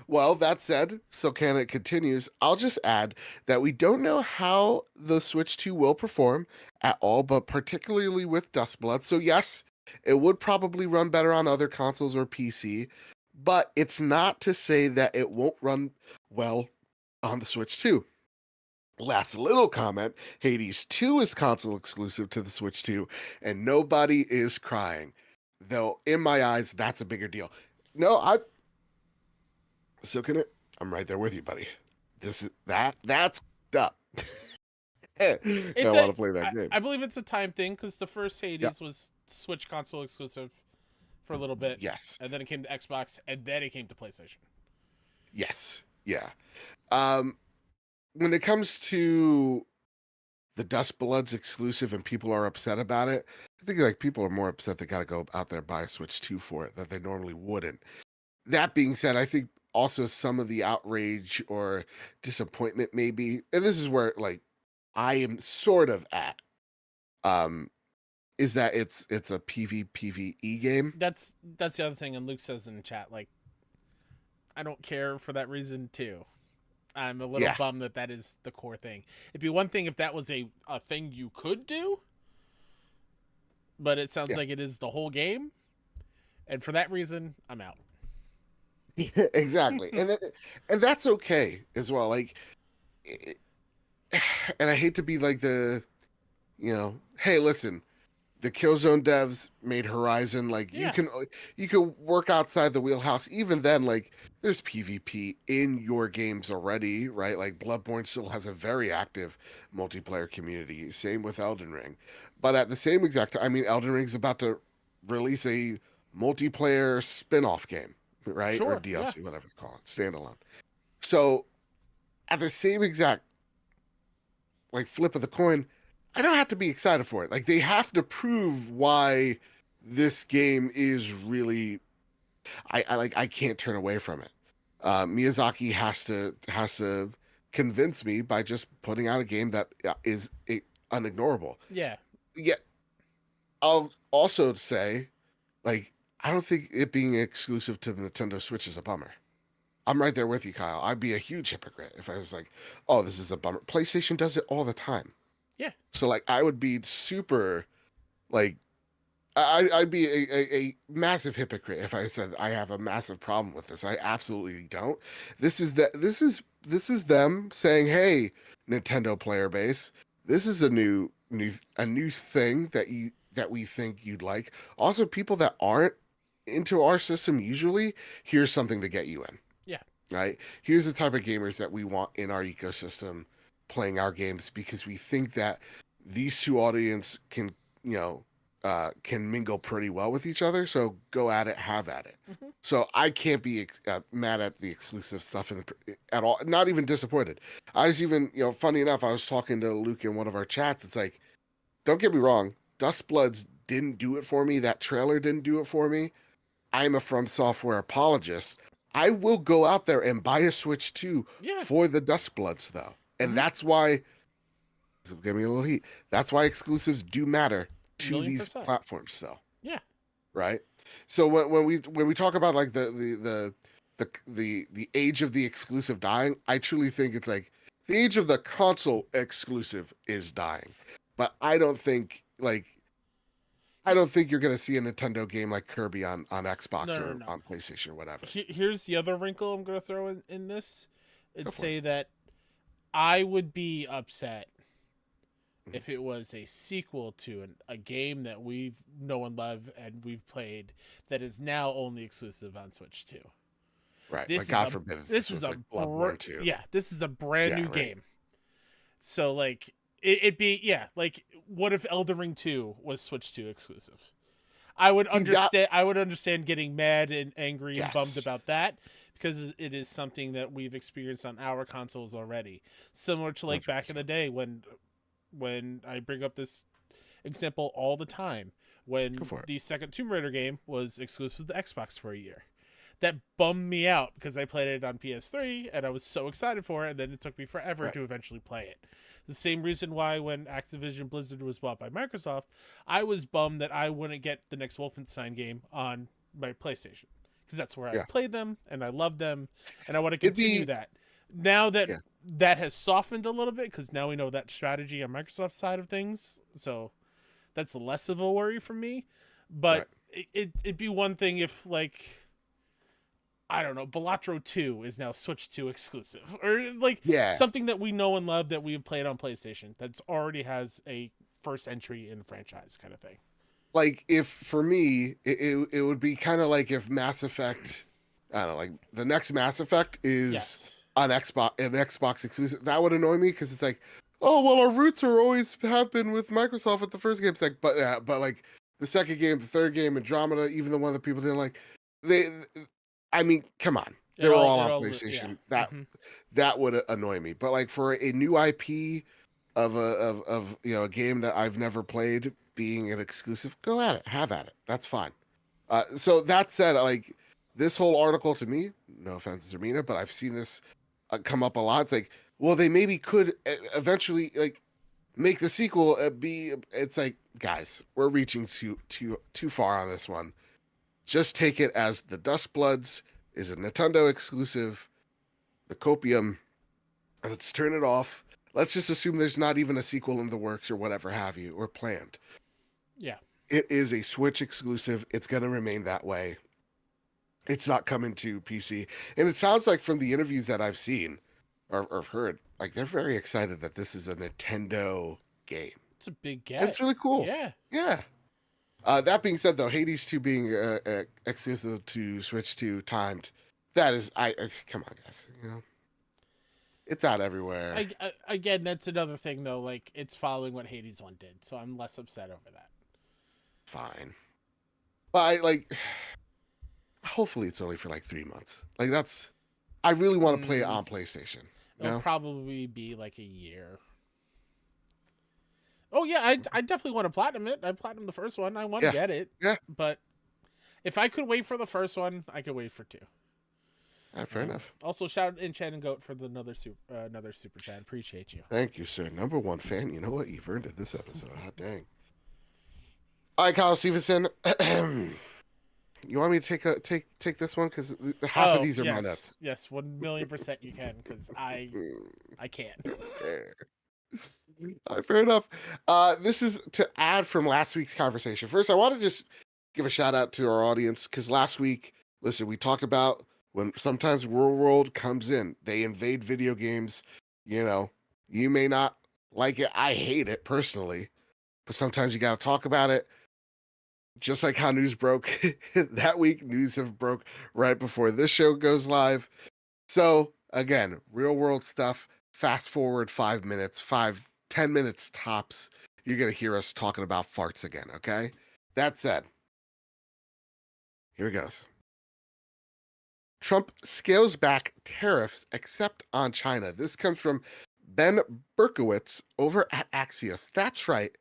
Well, that said, so can it continues. I'll just add that we don't know how the Switch 2 will perform at all, but particularly with Duskblood. So yes, it would probably run better on other consoles or PC, but it's not to say that it won't run well on the Switch 2. Last little comment, Hades 2 is console exclusive to the Switch 2, and nobody is crying. Though, in my eyes, that's a bigger deal. No, so can it? I'm right there with you, buddy. That's up. I want to play that game. I believe it's a time thing because the first Hades was Switch console exclusive for a little bit. Yes. And then it came to Xbox, and then it came to PlayStation. Yes. Yeah. When it comes to the Duskbloods exclusive and people are upset about it, I think like people are more upset they got to go out there and buy a Switch 2 for it that they normally wouldn't. That being said, I think also some of the outrage or disappointment maybe, and this is where like I am sort of at, is that it's a PvE game. That's the other thing, and Luke says in the chat, like, I don't care for that reason too. I'm a little bummed that is the core thing. It'd be one thing if that was a thing you could do, but it sounds like it is the whole game, and for that reason, I'm out. Exactly, and that's okay as well. Like, and I hate to be like hey, listen, the Killzone devs made Horizon. Like Yeah. you can work outside the wheelhouse. Even then, like there's PvP in your games already, right? Like Bloodborne still has a very active multiplayer community. Same with Elden Ring. But at the same exact time, I mean, Elden Ring's about to release a multiplayer spin-off game, right? Or Sure. Yeah. DLC, whatever they call it, standalone. So at the same exact like flip of the coin, I don't have to be excited for it. Like they have to prove why this game is really I can't turn away from it. Miyazaki has to convince me by just putting out a game that is unignorable. Yeah. Yet I'll also say, like, I don't think it being exclusive to the Nintendo Switch is a bummer. I'm right there with you, Kyle. I'd be a huge hypocrite if I was like, "Oh, this is a bummer." PlayStation does it all the time. Yeah. So like, I would be super, like, I'd be a massive hypocrite if I said I have a massive problem with this. I absolutely don't. This is them saying, "Hey, Nintendo player base, this is a new thing that we think you'd like." Also, people that aren't into our system usually, here's something to get you in. Yeah. Right? Here's the type of gamers that we want in our ecosystem playing our games because we think that these two audience can mingle pretty well with each other. So go at it, have at it. Mm-hmm. So I can't be mad at the exclusive stuff at all. Not even disappointed. I was even, funny enough, I was talking to Luke in one of our chats. It's like, don't get me wrong, Dustbloods didn't do it for me. That trailer didn't do it for me. I'm a From Software apologist. I will go out there and buy a Switch 2 for the Dustbloods, though. And that's why, give me a little heat, that's why exclusives do matter to these platforms, though. Yeah. Right? So when we talk about like the age of the exclusive dying, I truly think it's like the age of the console exclusive is dying. But I don't think you're going to see a Nintendo game like Kirby on Xbox or on PlayStation or whatever. Here's the other wrinkle I'm going to throw in this. It's say that I would be upset if it was a sequel to a game that we've know and love and we've played that is now only exclusive on Switch 2. Right. Like, God forbid. This is like Bloodborne 2. Yeah, this is a brand new game. So, like, it'd be, like, what if Elden Ring 2 was Switch 2 exclusive? I would understand. I would understand getting mad and angry and bummed about that because it is something that we've experienced on our consoles already. Similar to like 100%. Back in the day when I bring up this example all the time, when the second Tomb Raider game was exclusive to the Xbox for a year. That bummed me out because I played it on PS3 and I was so excited for it, and then it took me forever to eventually play it. The same reason why when Activision Blizzard was bought by Microsoft, I was bummed that I wouldn't get the next Wolfenstein game on my PlayStation because that's where I played them and I love them and I want to continue that. Now that that has softened a little bit because now we know that strategy on Microsoft's side of things, so that's less of a worry for me. But it'd be one thing if, like, I don't know, Balatro 2 is now Switch 2 exclusive. Or, like, something that we know and love that we have played on PlayStation that's already has a first entry in the franchise kind of thing. Like, if, for me, it would be kind of like if Mass Effect, I don't know, like, the next Mass Effect is on Xbox, an Xbox exclusive. That would annoy me because it's like, oh, well, our roots have been with Microsoft at the first game. It's like, but like, the second game, the third game, Andromeda, even the one that people didn't like, I mean, come on. They were all on PlayStation. That would annoy me. But like for a new IP of a game that I've never played being an exclusive, go at it, have at it. That's fine. So that said, like this whole article to me, no offense to Serena, but I've seen this come up a lot. It's like, well, they maybe could eventually like make the sequel be. It's like, guys, we're reaching too far on this one. Just take it as the Dustbloods is a Nintendo exclusive. The Copium, let's turn it off. Let's just assume there's not even a sequel in the works or whatever have you, or planned. Yeah. It is a Switch exclusive. It's going to remain that way. It's not coming to PC. And it sounds like from the interviews that I've seen, or heard, like they're very excited that this is a Nintendo game. It's a big And get. it's really cool. Yeah. Yeah. That being said, though, Hades 2 being exclusive to Switch 2 timed, that is, come on, guys. You know, it's out everywhere. Again, that's another thing though. Like it's following what Hades 1 did, so I'm less upset over that. Fine. But hopefully it's only for like 3 months. Like I really want to play it on PlayStation. It'll probably be like a year. Oh yeah, I definitely want to platinum it. I platinumed the first one. I want to get it. Yeah. But if I could wait for the first one, I could wait for 2. Fair enough. Also, shout out in Chan and Goat for another super chat. Appreciate you. Thank you, sir. Number 1 fan. You know what? You've earned it this episode. Hot dang. All right, Kyle Stevenson. You want me to take this one because half of these are my nuts. Yes, 1,000,000% you can because I can't. All right, fair enough. This is to add from last week's conversation. First, I want to just give a shout out to our audience because last week, listen, we talked about when sometimes Real World comes in, they invade video games. You know, you may not like it. I hate it personally, but sometimes you got to talk about it. Just like how news broke that week, news have broke right before this show goes live. So again, real world stuff. Fast forward 5 minutes, 10 minutes tops. You're going to hear us talking about farts again. Okay. That said, here it goes. Trump scales back tariffs except on China. This comes from Ben Berkowitz over at Axios. That's right.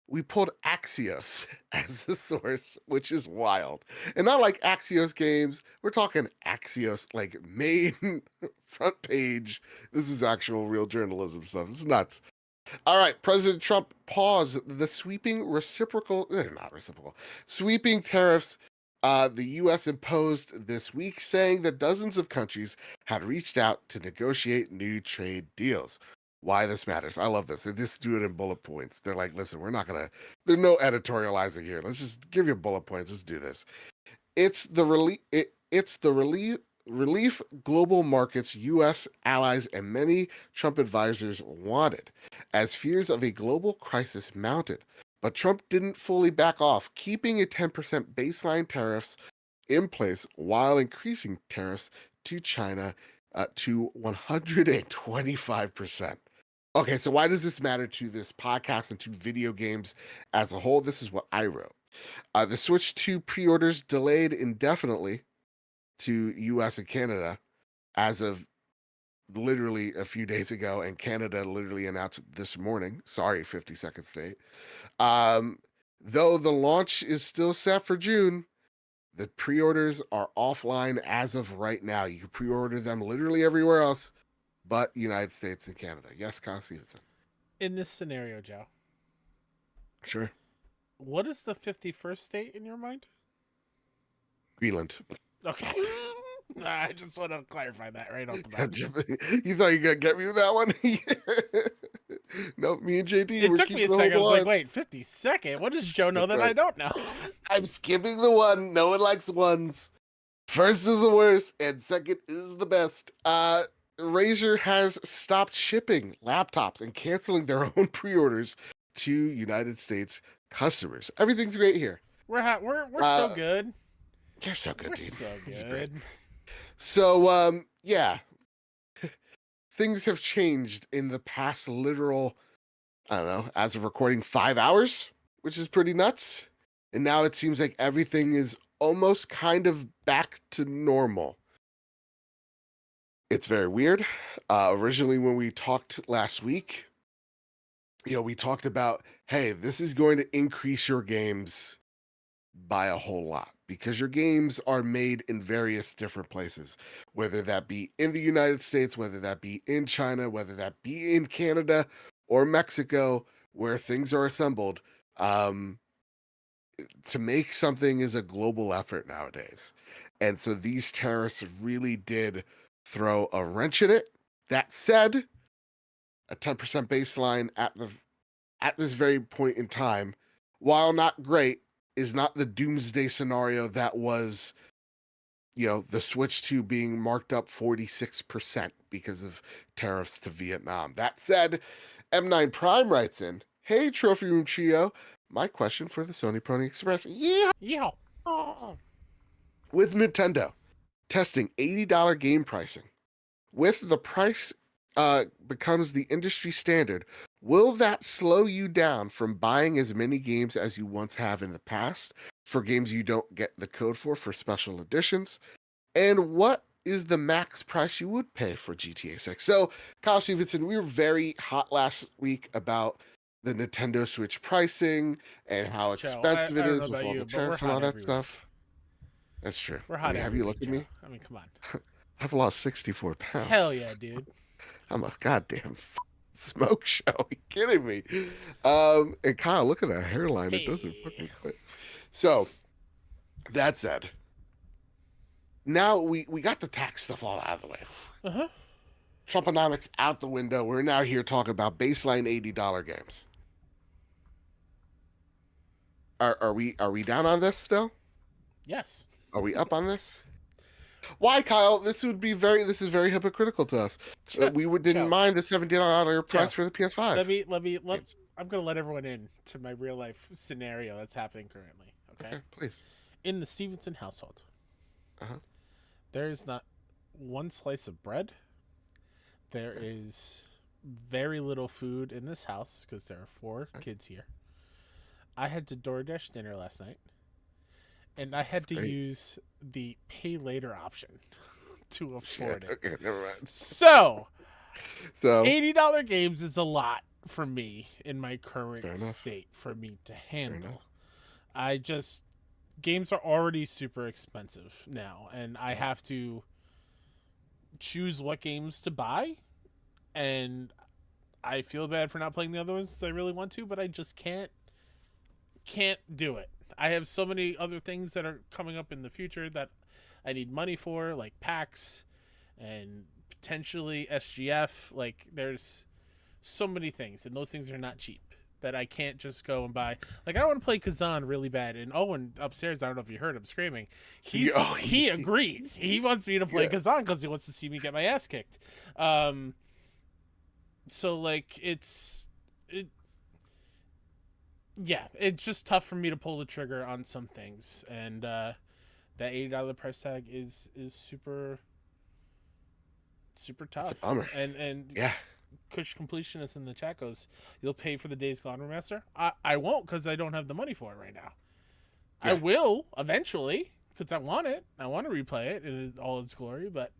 We pulled Axios as a source, which is wild. And not like Axios games. We're talking Axios, like main front page. This is actual real journalism stuff. It's nuts. All right. President Trump paused the sweeping sweeping tariffs the U.S. imposed this week, saying that dozens of countries had reached out to negotiate new trade deals. Why this matters. I love this. They just do it in bullet points. They're like, listen, there's no editorializing here. Let's just give you bullet points. Let's do this. It's the relief global markets, U.S. allies, and many Trump advisors wanted, as fears of a global crisis mounted. But Trump didn't fully back off, keeping a 10% baseline tariffs in place while increasing tariffs to China to 125%. Okay, so why does this matter to this podcast and to video games as a whole? This is what I wrote. The Switch 2 pre-orders delayed indefinitely to US and Canada as of literally a few days ago, and Canada literally announced this morning. Sorry, 50-second state. Though the launch is still set for June, the pre-orders are offline as of right now. You can pre-order them literally everywhere else but United States and Canada. Yes, Kyle Stevenson. In this scenario, Joe. Sure. What is the 51st state in your mind? Greenland. Okay. I just want to clarify that right off the bat. You thought you were going to get me with that one? No, me and JD. It took me a second. I was like, wait, 52nd? What does Joe know that I don't know? I'm skipping the one. No one likes ones. First is the worst, and second is the best. Razer has stopped shipping laptops and canceling their own pre-orders to United States customers. Everything's great here. We're so good. You're so good, We're dude. so good. So, yeah. Things have changed in the past literal, I don't know, as of recording 5 hours, which is pretty nuts. And now it seems like everything is almost kind of back to normal. It's very weird. Originally, when we talked last week, we talked about, hey, this is going to increase your games by a whole lot because your games are made in various different places, whether that be in the United States, whether that be in China, whether that be in Canada or Mexico, where things are assembled. To make something is a global effort nowadays. And so these tariffs really did throw a wrench in it. That said, a 10% baseline at this very point in time, while not great, is not the doomsday scenario that was the Switch 2 being marked up 46% because of tariffs to Vietnam. That said, M9 Prime writes in, "Hey, Trophy Room Trio, my question for the Sony Pony Express. Yeah, Yeah. with Nintendo testing $80 game pricing, with the price becomes the industry standard, will that slow you down from buying as many games as you once have in the past for games you don't get the code for special editions? And what is the max price you would pay for GTA 6?" So, Kyle Stevenson, we were very hot last week about the Nintendo Switch pricing and how Joe, I expensive it don't know is with about all you, the but we're tariffs and all hot that every week. stuff. That's true. We're I hot mean, have every you week, looked at Joe. me? I mean, come on. I've lost 64 pounds. Hell yeah, dude. I'm a goddamn smoke show. Are you kidding me? And Kyle, look at that hairline. It doesn't Hey. fucking fit. So, that said, now we got the tax stuff all out of the way. Uh-huh. Trumponomics out the window. We're now here talking about baseline $80 games. Are we down on this still? Yes. Are we up on this? Why, Kyle? This is very hypocritical to us. We didn't Joe. mind the $70 price Joe, for the PS5. I'm gonna let everyone in to my real life scenario that's happening currently. Okay. Please. In the Stevenson household, Uh-huh. there is not one slice of bread. There is very little food in this house because there are 4 kids here. I had to DoorDash dinner last night, and I had to great. use the pay later option to afford it. Okay, never mind. So, So $80 games is a lot for me in my Fair current enough. state for me to handle. enough. I just games are already super expensive now, and I have to choose what games to buy, and I feel bad for not playing the other ones I really want to, but I just can't do it. I have so many other things that are coming up in the future that I need money for, like PAX and potentially SGF. Like, there's so many things, and those things are not cheap that I can't just go and buy. Like, I want to play Kazan really bad, and Owen upstairs, I don't know if you heard him screaming. He agrees. He wants me to play Kazan because he wants to see me get my ass kicked. So, like, it's just tough for me to pull the trigger on some things, and that $80 price tag is super tough. It's a bummer. And Yeah. Kush Completionist in the chat goes, "You'll pay for the Days Gone remaster?" I won't, because I don't have the money for it right now. Yeah. I will eventually, because I want it. I want to replay it in all its glory, but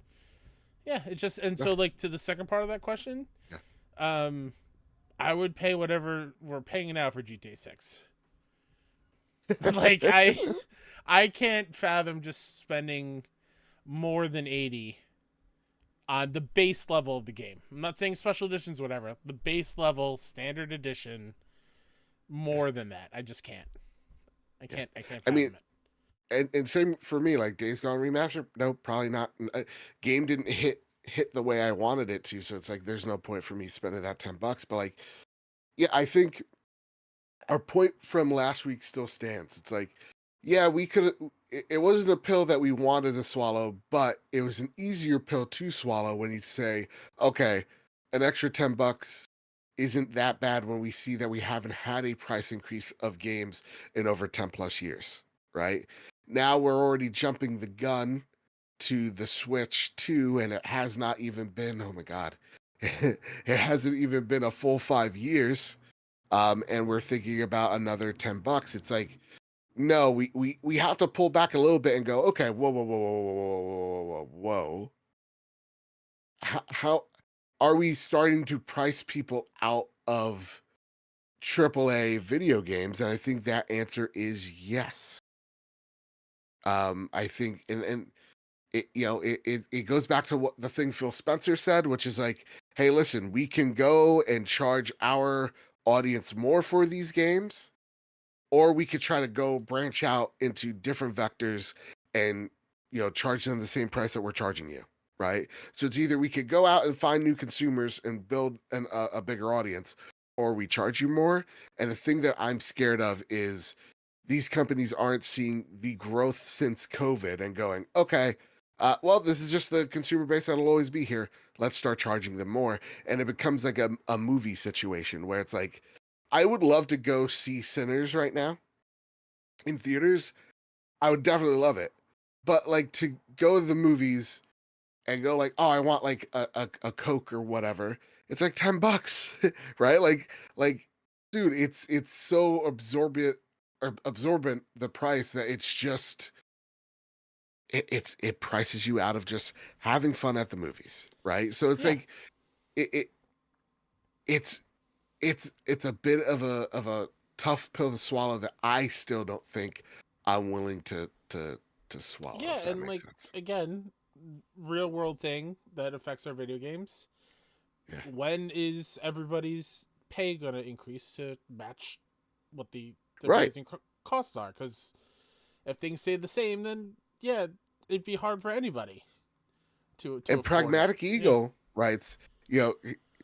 yeah, it just, and so, like, to the second part of that question, I would pay whatever we're paying now for GTA 6. Like, I can't fathom just spending more than 80 on the base level of the game. I'm not saying special editions, whatever. The base level, standard edition, more than that. I just can't. I can't fathom it. And same for me, like Days Gone remaster. No, probably not. Game didn't hit the way I wanted it to, so it's like there's no point for me spending that $10. But like, yeah, I think our point from last week still stands. It's like, yeah, we could. It wasn't a pill that we wanted to swallow, but it was an easier pill to swallow when you say, okay, an extra $10 isn't that bad when we see that we haven't had a price increase of games in over 10 plus years, right? Now we're already jumping the gun to the Switch 2, and it has not even been, oh my God, it hasn't even been a full 5 years. And we're thinking about another $10. It's like, no, we have to pull back a little bit and go, okay, whoa. How are we starting to price people out of AAA video games? And I think that answer is yes. I think, and it goes back to what the thing Phil Spencer said, which is like, hey, listen, we can go and charge our audience more for these games, or we could try to go branch out into different vectors and charge them the same price that we're charging you, right? So it's either we could go out and find new consumers and build a bigger audience, or we charge you more. And the thing that I'm scared of is these companies aren't seeing the growth since COVID and going, okay, well, this is just the consumer base that'll always be here. Let's start charging them more. And it becomes like a movie situation where it's like, I would love to go see Sinners right now in theaters. I would definitely love it. But like to go to the movies and go like, oh, I want like a Coke or whatever. It's like $10, right? Like, dude, it's so absorbent the price that it's just it prices you out of just having fun at the movies, right? So it's Yeah. like it it's it's a bit of a tough pill to swallow that I still don't think I'm willing to swallow. Yeah, If that and makes like sense. again, real world thing that affects our video games. Yeah. When is everybody's pay gonna increase to match what the Right. rising costs are? Because if things stay the same, then yeah, it'd be hard for anybody to And afford it. Pragmatic Yeah. Eagle writes, you know,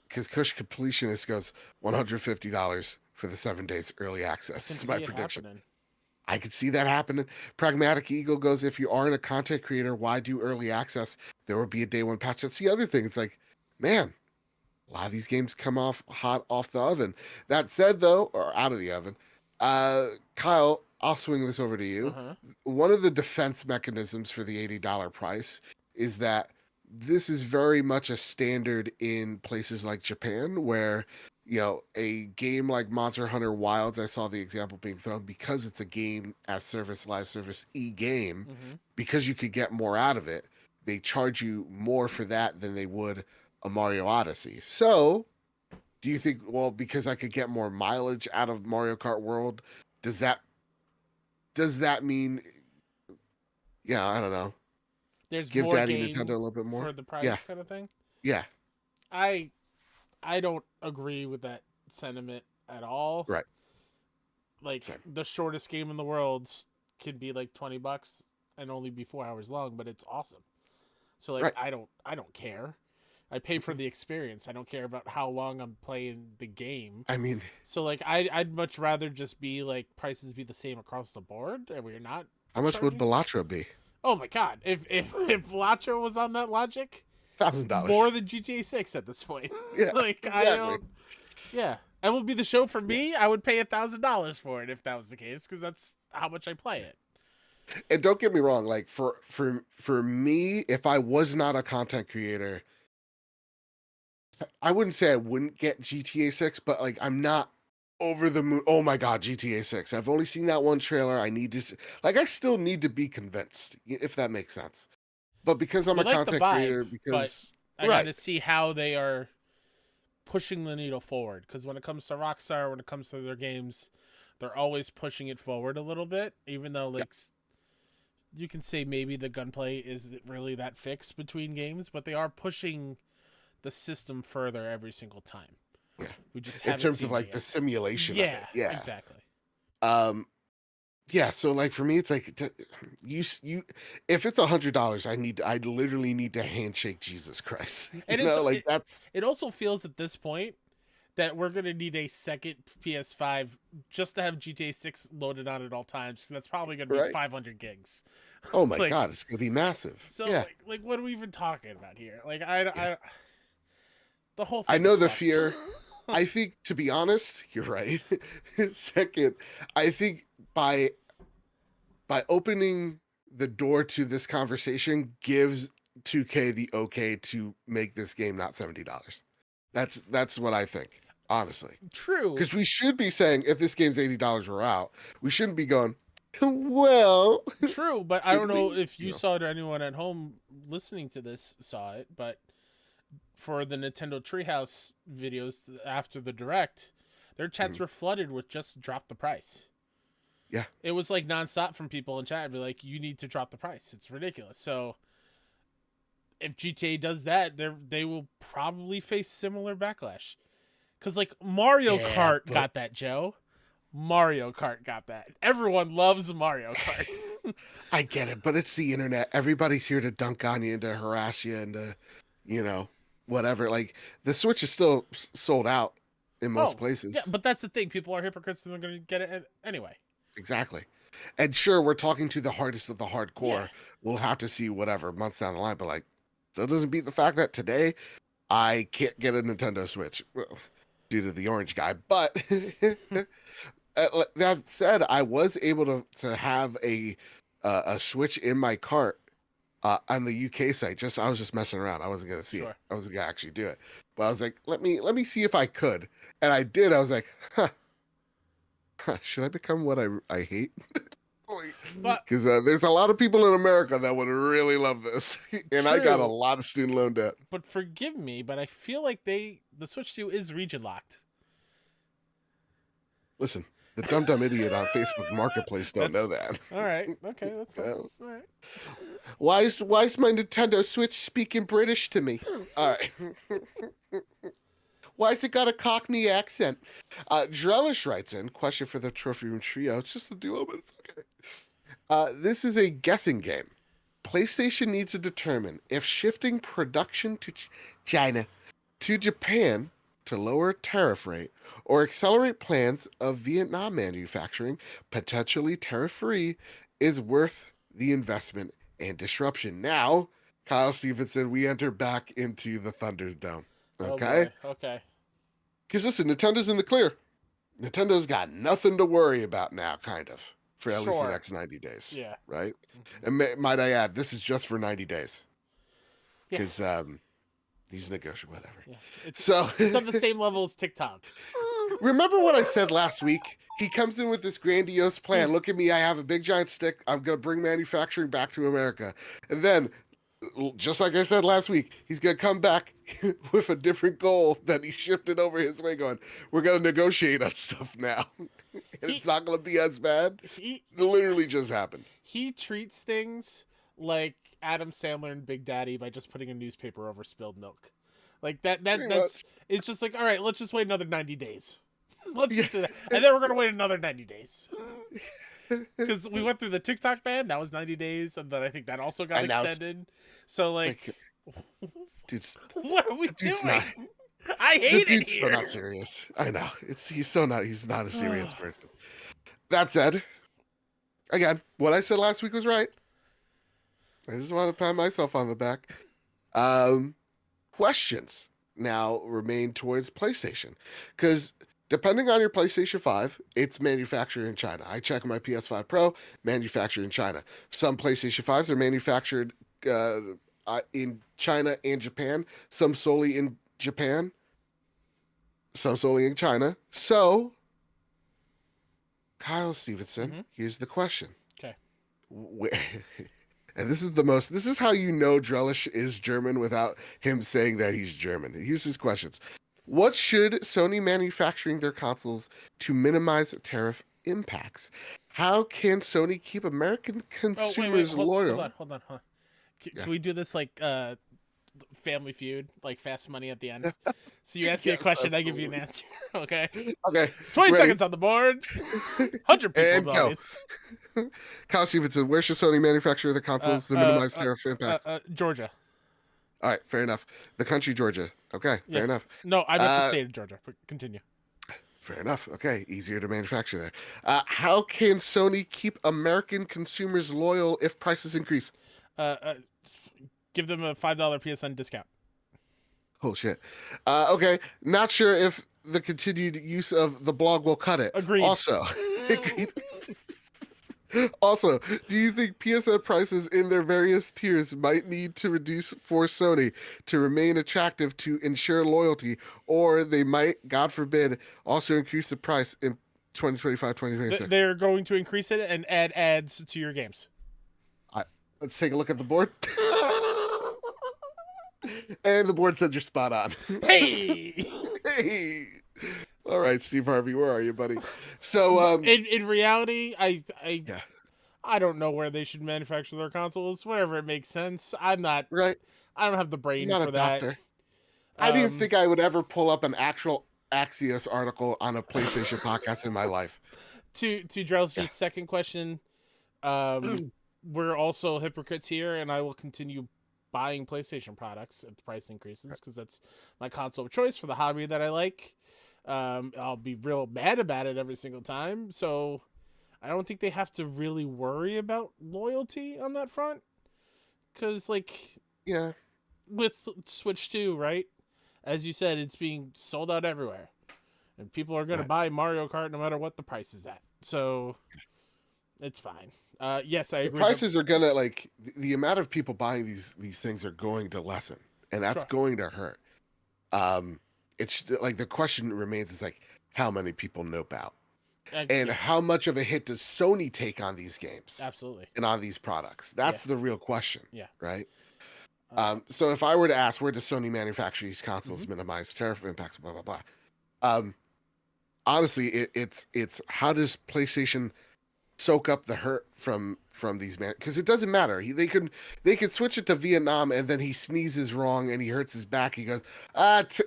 because Kush Completionist goes $150 for the 7 days early I access. can This is see my it prediction. happening. I could see that happening. Pragmatic Eagle goes, if you aren't a content creator, why do early access? There will be a day one patch. That's the other thing. It's like, man, a lot of these games come off hot off the oven. That said, though, or out of the oven, Kyle, I'll swing this over to you. Uh-huh. One of the defense mechanisms for the $80 price is that this is very much a standard in places like Japan, where a game like Monster Hunter Wilds, I saw the example being thrown because it's a game as service, live service game, Mm-hmm. because you could get more out of it. They charge you more for that than they would a Mario Odyssey. So, do you think, well, because I could get more mileage out of Mario Kart World, does that mean, yeah, I don't know, There's give more Daddy game Nintendo a little bit more? for the Yeah, price kind of thing. yeah, I don't agree with that sentiment at all. right. Like Same. the shortest game in the world can be like $20 and only be 4 hours long, but it's awesome. So like Right. I don't care. I pay for the experience. I don't care about how long I'm playing the game. I mean, So like I'd much rather just be like prices be the same across the board and we're not how much would charging? Balatro be? Oh my god. If Lacho was on that logic, $1,000 more than GTA 6 at this point. Yeah, like I exactly. don't. Yeah, and would be the show for me. I would pay $1,000 for it if that was the case, because that's how much I play it. And don't get me wrong, like for me, if I was not a content creator, I wouldn't say I wouldn't get GTA 6, but like I'm not over the moon. Oh my god, GTA 6. I've only seen that one trailer. I need to like I still need to be convinced, if that makes sense. But because I'm We a like the content vibe, creator, because I got to see how they are pushing the needle forward. Because when it comes to Rockstar, when it comes to their games, they're always pushing it forward a little bit. Even though like you can say maybe the gunplay isn't really that fixed between games, but they are pushing the system further every single time. Yeah. We just in haven't terms seen of it like yet. the simulation of Yeah, it. Yeah. exactly. Yeah, so like for me it's like you if it's $100, I literally need to handshake Jesus Christ. And That's it also feels at this point that we're gonna need a second PS5 just to have GTA 6 loaded on at all times. So that's probably gonna be Right. 500 gigs. oh my Like, god, it's gonna be massive. So yeah. like what are we even talking about here? Like I the whole thing I know is the fucked. fear. I think, to be honest, you're right. Second, I think by opening the door to this conversation gives 2K the okay to make this game not $70. That's what I think, honestly. True. Because we should be saying if this game's $80, we're out. We shouldn't be going, well, True, but I don't know if you You know. saw it or anyone at home listening to this saw it, but for the Nintendo Treehouse videos after the Direct, their chats were flooded with just drop the price. Yeah. It was like nonstop from people in chat. Be like, you need to drop the price. It's ridiculous. So if GTA does that, they will probably face similar backlash. Because like Mario Yeah, Kart but- got that, Joe. Mario Kart got that. Everyone loves Mario Kart. I get it, but it's the internet. Everybody's here to dunk on you and to harass you and to, whatever. Like the Switch is still sold out in most places. Yeah, but that's the thing. People are hypocrites and they're going to get it anyway. Exactly. And sure, we're talking to the hardest of the hardcore. Yeah. We'll have to see whatever months down the line, but like, that doesn't beat the fact that today I can't get a Nintendo Switch due to the orange guy. But that said, I was able to have a Switch in my cart on the UK site. I was just messing around. I wasn't gonna see it. Sure. I wasn't gonna actually do it. But I was like, let me see if I could, and I did. I was like, should I become what I hate? But Because there's a lot of people in America that would really love this, and I got a True. lot of student loan debt. but forgive me, but I feel like the Switch 2 is region locked. Listen, the dumb idiot on Facebook Marketplace don't know that. All right. Okay, that's fine. Yeah. All right. Why is my Nintendo Switch speaking British to me? All right. Why has it got a Cockney accent? Drellish writes in, question for the Trophy Room Trio. It's just the duo, but it's okay. This is a guessing game. PlayStation needs to determine if shifting production to China to Japan to lower tariff rate or accelerate plans of Vietnam manufacturing, potentially tariff-free, is worth the investment and disruption. Now, Kyle Stevenson, we enter back into the Thunderdome. Okay? Oh boy. Okay. Because listen, Nintendo's in the clear. Nintendo's got nothing to worry about now, kind of, for at least the Sure. next 90 days. Yeah. Right? Mhm. And might I add, this is just for 90 days. Yeah. Because these negotiable, whatever. Yeah. It's, So, it's on the same level as TikTok. remember what I said last week? He comes in with this grandiose plan. Look at me, I have a big giant stick. I'm going to bring manufacturing back to America. And then, just like I said last week, he's going to come back with a different goal that he shifted over his way, going, we're going to negotiate on stuff now. And it's not going to be as bad. He It literally just happened. he treats things like Adam Sandler and Big Daddy by just putting a newspaper over spilled milk. Like that's much. it's just like, all right, let's just wait another 90 days. Let's just do Yeah. that. And then we're gonna wait another 90 days. Because we went through the TikTok ban, that was 90 days, and then I think that also got And now extended. So like, Dude's, what are we the dude's doing? not- I the hate it dude's so here. not serious. I know. He's not a serious person. That said, again, what I said last week was right. I just want to pat myself on the back. Questions now remain towards PlayStation. Because depending on your PlayStation 5, it's manufactured in China. I check my PS5 Pro, manufactured in China. Some PlayStation 5s are manufactured in China and Japan, some solely in Japan, some solely in China. So, Kyle Stevenson, here's the question. Okay. And this is how you know Drellish is German without him saying that he's German. Here's his questions. What should Sony manufacturing their consoles to minimize tariff impacts? How can Sony keep American consumers loyal? Hold on. Can we do this like Family Feud, like Fast Money at the end? So you ask me a Yes, question, I give you an absolutely. answer. Okay. Okay. 20 ready? seconds on the board. 100 people in And the go. audience. Kyle Stevenson, where should Sony manufacture their consoles to minimize tariff impacts? Georgia. All right, fair enough. The country, Georgia. Okay, fair Yeah. enough. No, I meant the state of Georgia. But continue. Fair enough. Okay, easier to manufacture there. How can Sony keep American consumers loyal if prices increase? Give them a $5 PSN discount. Oh, shit. Okay, not sure if the continued use of the blog will cut it. Agreed. Also, agreed. Also, do you think PSN prices in their various tiers might need to reduce for Sony to remain attractive to ensure loyalty, or they might, God forbid, also increase the price in 2025, 2026? They're going to increase it and add ads to your games. Let's take a look at the board. And the board said you're spot on. Hey! Hey! All right, Steve Harvey, where are you, buddy? So, in reality, yeah. I don't know where they should manufacture their consoles. Whatever it makes sense. I'm not. Right. I don't have the brain I'm not for a that. doctor. I didn't think I would ever pull up an actual Axios article on a PlayStation podcast in my life. To Drell's second question, we're also hypocrites here, and I will continue buying PlayStation products at the price increases because that's my console of choice for the hobby that I like. I'll be real mad about it every single time. So I don't think they have to really worry about loyalty on that front. Because, like, Yeah. with Switch 2, right? As you said, it's being sold out everywhere. And people are going to buy Mario Kart no matter what the price is at. So, it's fine. Yes, I The agree. prices are gonna like the amount of people buying these things are going to lessen, and that's Sure. going to hurt. It's like the question remains is like how many people nope out, and Yeah, how much of a hit does Sony take on these games absolutely. and on these products? That's the real question, Yeah. right? Uh, So if I were to ask, where does Sony manufacture these consoles, Mm-hmm. minimize tariff impacts, blah blah blah. Honestly, it's how does PlayStation soak up the hurt from these men, because it doesn't matter. They could switch it to Vietnam, and then he sneezes wrong and he hurts his back. He goes,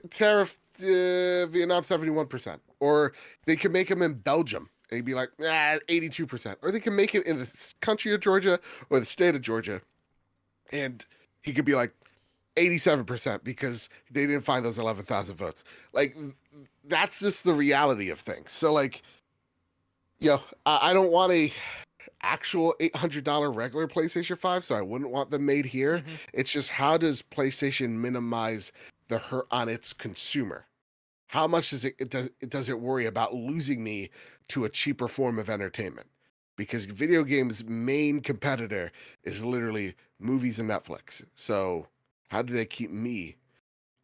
tariff, Vietnam 71%, or they could make him in Belgium and he'd be like 82%, or they can make it in the country of Georgia or the state of Georgia, and he could be like 87% because they didn't find those 11,000 votes. Like that's just the reality of things. So like, I don't want a actual $800 regular PlayStation 5, so I wouldn't want them made here. Mhm. It's just how does PlayStation minimize the hurt on its consumer? How much does it worry about losing me to a cheaper form of entertainment? Because video games' main competitor is literally movies and Netflix. So how do they keep me?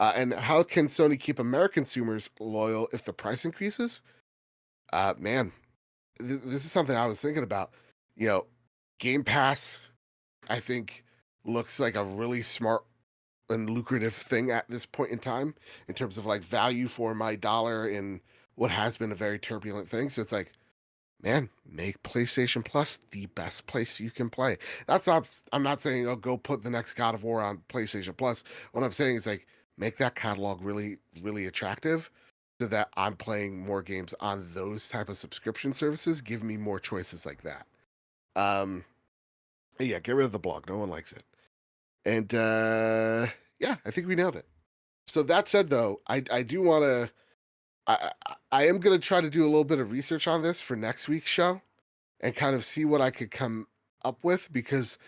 And how can Sony keep American consumers loyal if the price increases? Man, this is something I was thinking about. Game Pass, I think, looks like a really smart and lucrative thing at this point in time in terms of like value for my dollar in what has been a very turbulent thing. So it's like, man, make PlayStation Plus the best place you can play. I'm not saying, oh, go put the next God of War on PlayStation Plus. What I'm saying is like, make that catalog really, really attractive so that I'm playing more games on those type of subscription services. Give me more choices like that. Yeah, get rid of the blog. No one likes it. And yeah, I think we nailed it. So that said, though, I do want to. I am going to try to do a little bit of research on this for next week's show and kind of see what I could come up with, because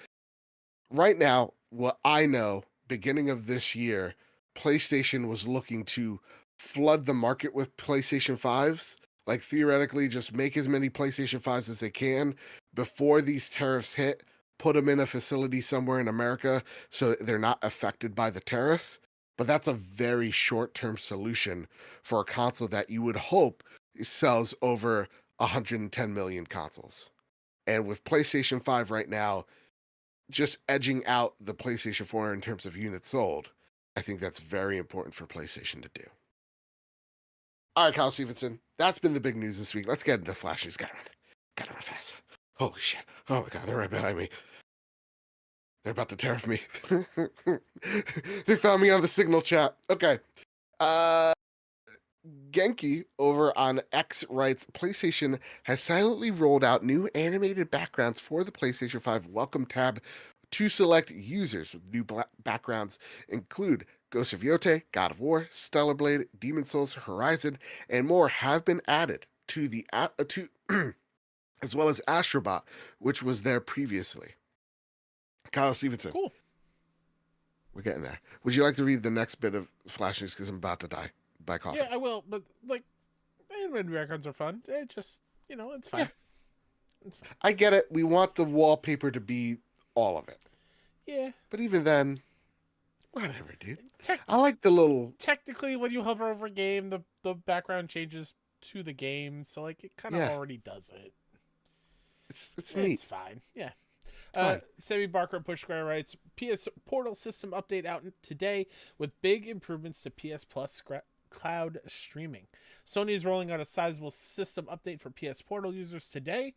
right now, what I know, beginning of this year, PlayStation was looking to flood the market with PlayStation 5s. Like theoretically, just make as many PlayStation 5s as they can before these tariffs hit, put them in a facility somewhere in America so they're not affected by the tariffs. But that's a very short term solution for a console that you would hope sells over 110 million consoles. And with PlayStation 5 right now, just edging out the PlayStation 4 in terms of units sold, I think that's very important for PlayStation to do. All right, Kyle Stevenson, that's been the big news this week. Let's get into Flash News. Gotta run fast. Holy shit. Oh my God, they're right behind me. They're about to tariff me. They found me on the Signal chat. Okay. Genki over on X writes, PlayStation has silently rolled out new animated backgrounds for the PlayStation 5 Welcome tab to select users. New backgrounds include Ghost of Yotei, God of War, Stellar Blade, Demon Souls, Horizon, and more have been added to the as well as Astrobot, which was there previously. Kyle Stevenson. Cool. We're getting there. Would you like to read the next bit of Flash News, because I'm about to die by coughing? Yeah, I will. But like, animated backgrounds are fun. It just, it's fine. Yeah. It's fine. I get it. We want the wallpaper to be all of it. Yeah. But even then, whatever, dude. I like the little... Technically, when you hover over a game, the background changes to the game, so like it kind of already does it. It's neat. It's fine. Yeah. Fine. Sammy Barker at Push Square writes, PS Portal system update out today with big improvements to PS Plus cloud streaming. Sony is rolling out a sizable system update for PS Portal users today.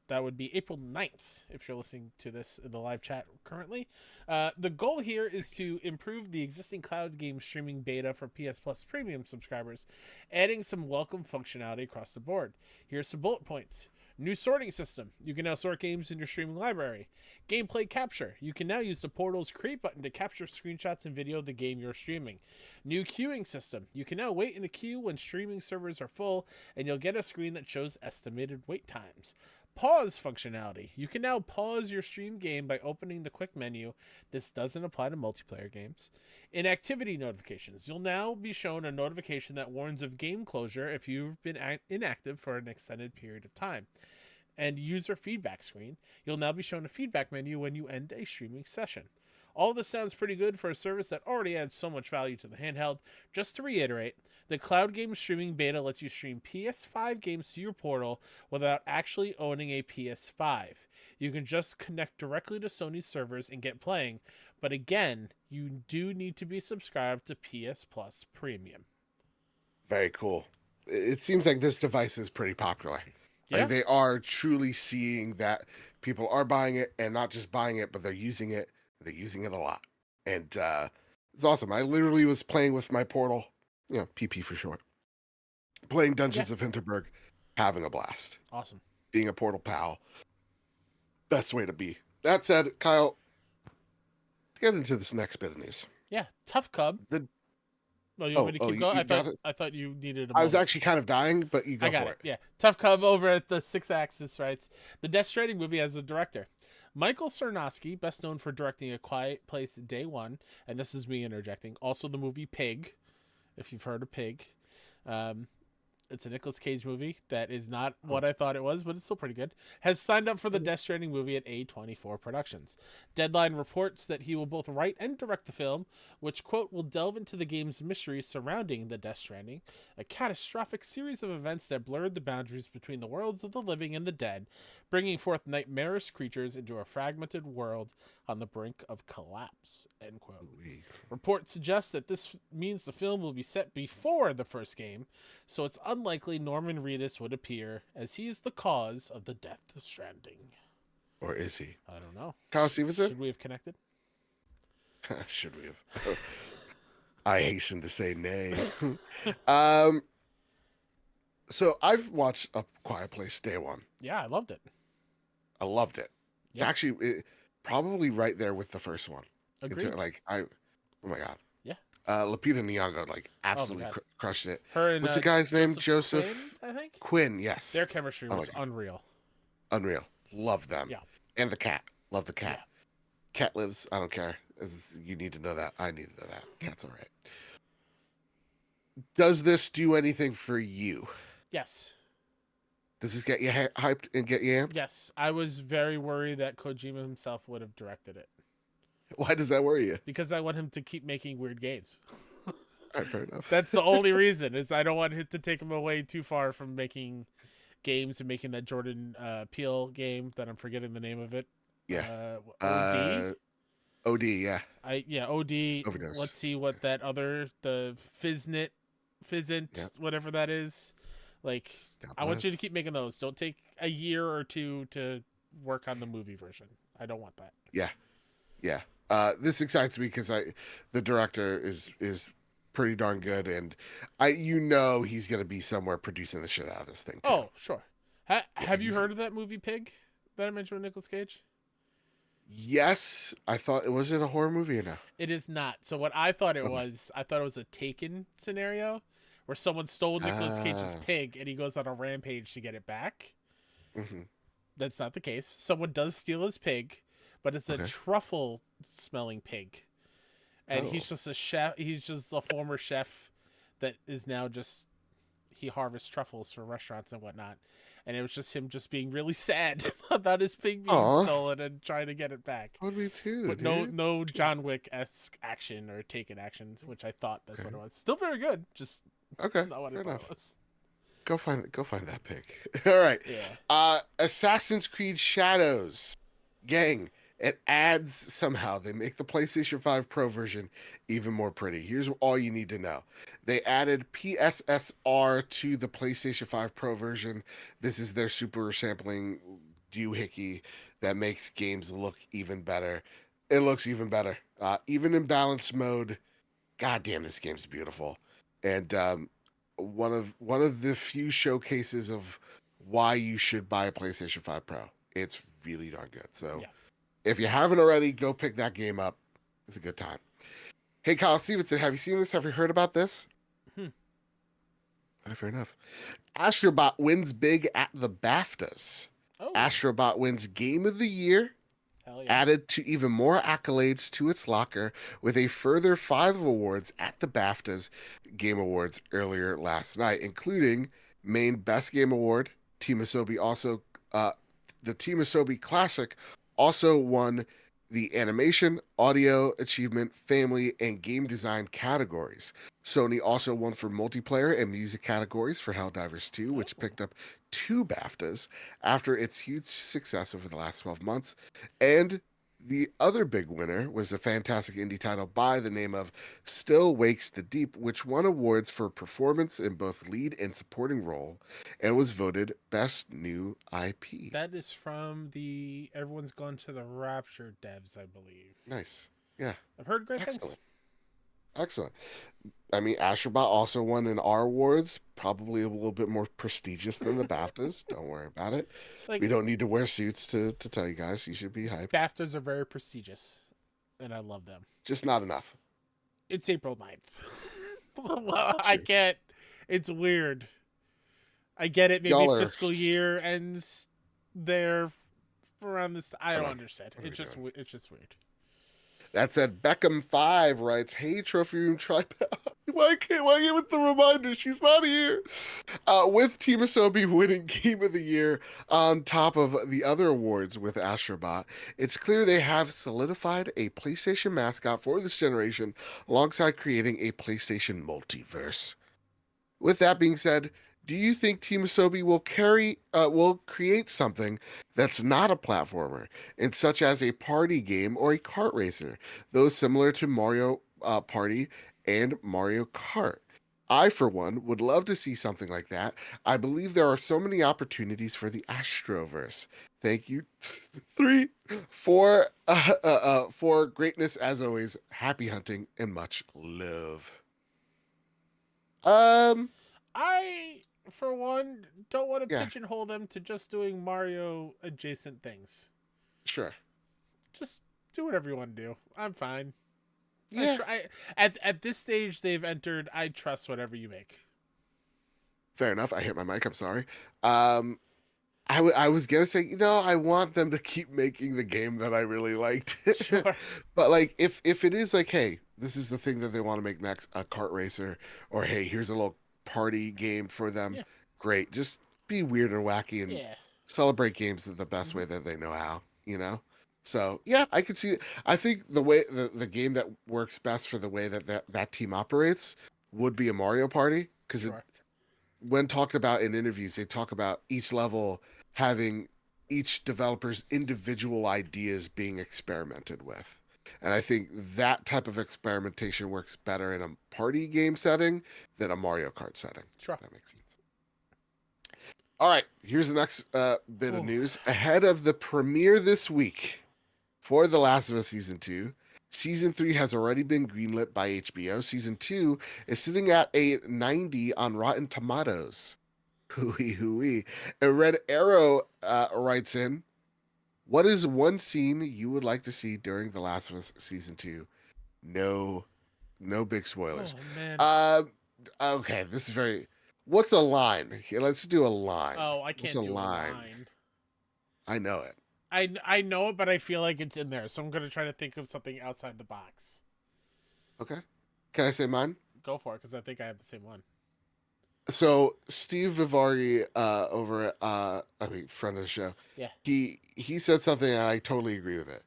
That would be April 9th, if you're listening to this in the live chat currently. The goal here is to improve the existing cloud game streaming beta for PS Plus premium subscribers, adding some welcome functionality across the board. Here's some bullet points. New sorting system. You can now sort games in your streaming library. Gameplay capture. You can now use the Portal's create button to capture screenshots and video of the game you're streaming. New queuing system. You can now wait in a queue when streaming servers are full, and you'll get a screen that shows estimated wait times. Pause functionality. You can now pause your stream game by opening the quick menu. This doesn't apply to multiplayer games. Inactivity notifications. You'll now be shown a notification that warns of game closure if you've been inactive for an extended period of time. And user feedback screen. You'll now be shown a feedback menu when you end a streaming session. All this sounds pretty good for a service that already adds so much value to the handheld. Just to reiterate, the cloud game streaming beta lets you stream PS5 games to your Portal without actually owning a PS5. You can just connect directly to Sony's servers and get playing, but again, you do need to be subscribed to PS Plus Premium. Very cool. It seems like this device is pretty popular. Yeah. Like they are truly seeing that people are buying it, and not just buying it, but they're using it. They're using it a lot. And it's awesome. I literally was playing with my Portal, PP for short, playing Dungeons of Hinterberg, having a blast. Awesome. Being a Portal pal. Best way to be. That said, Kyle, let's get into this next bit of news. Yeah, Tough Cub. The- Oh, you want me to keep going? you got it? I thought you needed a I was moment. actually kind of dying, but you go I got for it. it. Yeah. Tough Cub over at the Six Axis writes, the Death Stranding movie has a director. Michael Sarnowski, best known for directing A Quiet Place Day One, and this is me interjecting, also the movie Pig, if you've heard of Pig. It's a Nicolas Cage movie that is not what I thought it was, but it's still pretty good. Has signed up for the Death Stranding movie at A24 Productions. Deadline reports that he will both write and direct the film, which, quote, will delve into the game's mysteries surrounding the Death Stranding, a catastrophic series of events that blurred the boundaries between the worlds of the living and the dead, bringing forth nightmarish creatures into a fragmented world on the brink of collapse, end quote. Reports suggest that this means the film will be set before the first game, so it's unlikely Norman Reedus would appear, as he is the cause of the Death Stranding. Or is he? I don't know. Kyle Stevenson? Should we have connected? Should we have? I hasten to say nay. So I've watched A Quiet Place Day One. Yeah, I loved it. I loved it. It's Yeah. actually probably right there with the first one. Agreed. Oh my god. Yeah. Lupita Nyong'o absolutely God. crushed it. Her and What's the guy's name? Joseph Joseph Quinn, I think. Quinn. Yes. Their chemistry Oh my was God. unreal. Unreal. Love them. Yeah. And the cat. Love the cat. Cat lives. I don't care. You need to know that. I need to know that. Cat's all right. Does this do anything for you? Yes. Does this get you hyped and get you amped? Yes. I was very worried that Kojima himself would have directed it, Why does that worry you? because I want him to keep making weird games. All right, fair enough. That's the only reason, is I don't want him to take him away too far from making games and making that Jordan Peele game that I'm forgetting the name of it. Yeah. OD? OD, yeah. OD. Overdose. Let's see what that other, the Fizzint, Yep. whatever that is. Like, God I want you to bless. keep making those. Don't take a year or two to work on the movie version. I don't want that. Yeah. This excites me because the director is pretty darn good, and he's gonna be somewhere producing the shit out of this thing too. Oh, sure. Have you he's- heard of that movie Pig that I mentioned with Nicolas Cage? Yes, I thought it was a horror movie or no? It is not. So what I thought it Okay. was, I thought it was a Taken scenario where someone stole Nicolas Cage's Ah. pig and he goes on a rampage to get it back. Mm-hmm. That's not the case. Someone does steal his pig, but it's a Okay. truffle smelling pig. And Oh. he's just a chef. He's just a former chef that is now just, he harvests truffles for restaurants and whatnot. And it was just him just being really sad about his pig being Aw. stolen and trying to get it back. Would be too, But dude. no John Wick-esque action or Taken action, which I thought that's what Okay. it was. Still very good, just Okay, not what I fair thought enough. it was. Go find that pig. All right. Yeah. Assassin's Creed Shadows. Gang, it adds somehow. They make the PlayStation 5 Pro version even more pretty. Here's all you need to know. They added PSSR to the PlayStation 5 Pro version. This is their super sampling doohickey that makes games look even better. It looks even better. Even in balance mode, goddamn, this game's beautiful. And one of the few showcases of why you should buy a PlayStation 5 Pro. It's really darn good. So Yeah. if you haven't already, go pick that game up. It's a good time. Hey, Kyle Stevenson, have you seen this? Have you heard about this? Fair enough. Astrobot wins big at the BAFTAs. Oh, Astrobot wins Game of the Year, hell yeah. added to even more accolades to its locker with a further 5 awards at the BAFTAs Game Awards earlier last night, including main Best Game Award. Team Asobi also, the Team Asobi Classic also won the Animation, Audio, Achievement, Family, and Game Design categories. Sony also won for multiplayer and music categories for Helldivers 2, which picked up 2 BAFTAs after its huge success over the last 12 months. And the other big winner was a fantastic indie title by the name of Still Wakes the Deep, which won awards for performance in both lead and supporting role and was voted Best New IP. That is from the Everyone's Gone to the Rapture devs, I believe. Nice. Yeah. I've heard great Excellent. things. Excellent. I mean, Astrobot also won an R Awards, probably a little bit more prestigious than the BAFTAs. Don't worry about it. Like, We don't need to wear suits to tell you guys. You should be hyped. BAFTAs are very prestigious, and I love them. Just not enough. It's April 9th. Well, I can't. It's weird. I get it. Maybe Y'all are- fiscal year ends there around this. I don't on. understand. What are It's we just doing? it's just weird. That said, Beckham5 writes, "Hey, Trophy Room Tripod. Why can't I get with the reminder? She's not here." With Team Asobi winning Game of the Year on top of the other awards with Astrobot, it's clear they have solidified a PlayStation mascot for this generation alongside creating a PlayStation multiverse. With that being said, do you think Team Asobi will create something that's not a platformer, and such as a party game or a kart racer, those similar to Mario Party and Mario Kart? I, for one, would love to see something like that. I believe there are so many opportunities for the Astroverse. Thank you. 3, 4, for greatness as always. Happy hunting and much love. I, for one, don't want to Yeah. pigeonhole them to just doing Mario adjacent things. Sure. Just do whatever you want to do. I'm fine. Yeah. At this stage they've entered, I trust whatever you make. Fair enough. I hit my mic. I'm sorry. I was gonna say, I want them to keep making the game that I really liked. Sure. But like, if it is like, hey, this is the thing that they want to make next, a kart racer, or hey, here's a little party game for them. Yeah. Great. Just be weird and wacky and Yeah. celebrate games the best way that they know how. So yeah, I could see it. I think the way the game that works best for the way that team operates would be a Mario Party, because Sure. when talked about in interviews, they talk about each level having each developer's individual ideas being experimented with. And I think that type of experimentation works better in a party game setting than a Mario Kart setting. Sure. If that makes sense. All right, here's the next bit of Ooh. news. Ahead of the premiere this week for The Last of Us Season 2, Season 3 has already been greenlit by HBO. Season 2 is sitting at a 90 on Rotten Tomatoes. Hooey hooey. And Red Arrow writes in, "What is one scene you would like to see during The Last of Us Season 2? No big spoilers." Oh man. Okay, this is very... What's a line? Here, let's do a line. Oh, I can't What's do a line. I know it. I know it, but I feel like it's in there, so I'm gonna try to think of something outside the box. Okay. Can I say mine? Go for it, because I think I have the same one. So Steve Vivari, over at friend of the show, Yeah. he said something and I totally agree with it.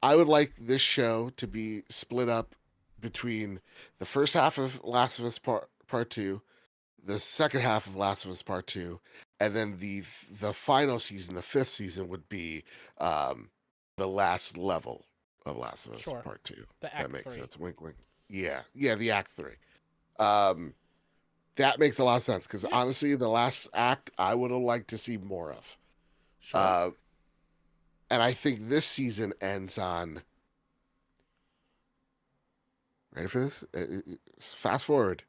I would like this show to be split up between the first half of Last of Us Part 2, the second half of Last of Us Part 2, and then the final season, the 5th season, would be the last level of Last of Us Sure. Part 2. The That Act makes 3. sense. Wink, wink. Yeah, the Act 3. That makes a lot of sense, because Yeah. honestly, the last act I would have liked to see more of. Sure. And I think this season ends on... Ready for this? Fast forward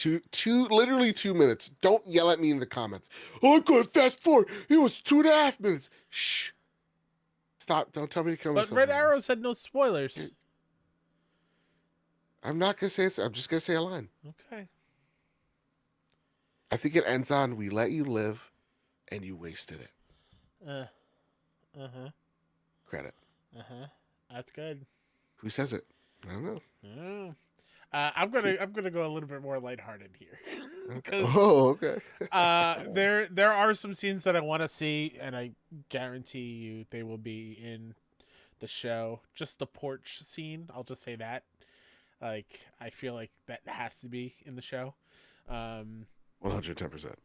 Literally 2 minutes. Don't yell at me in the comments. Oh, I could fast forward. It was 2.5 minutes. Shh. Stop. Don't tell me to kill But myself. Red over Arrow this. said no spoilers. I'm not gonna say it. I'm just gonna say a line. Okay. I think it ends on "We let you live, and you wasted it." Uh-huh. Credit. Uh-huh. That's good. Who says it? I don't know. Mm. I'm gonna go a little bit more lighthearted here. Okay. Oh, okay. There are some scenes that I want to see, and I guarantee you they will be in the show. Just the porch scene, I'll just say that. Like, I feel like that has to be in the show. 110%.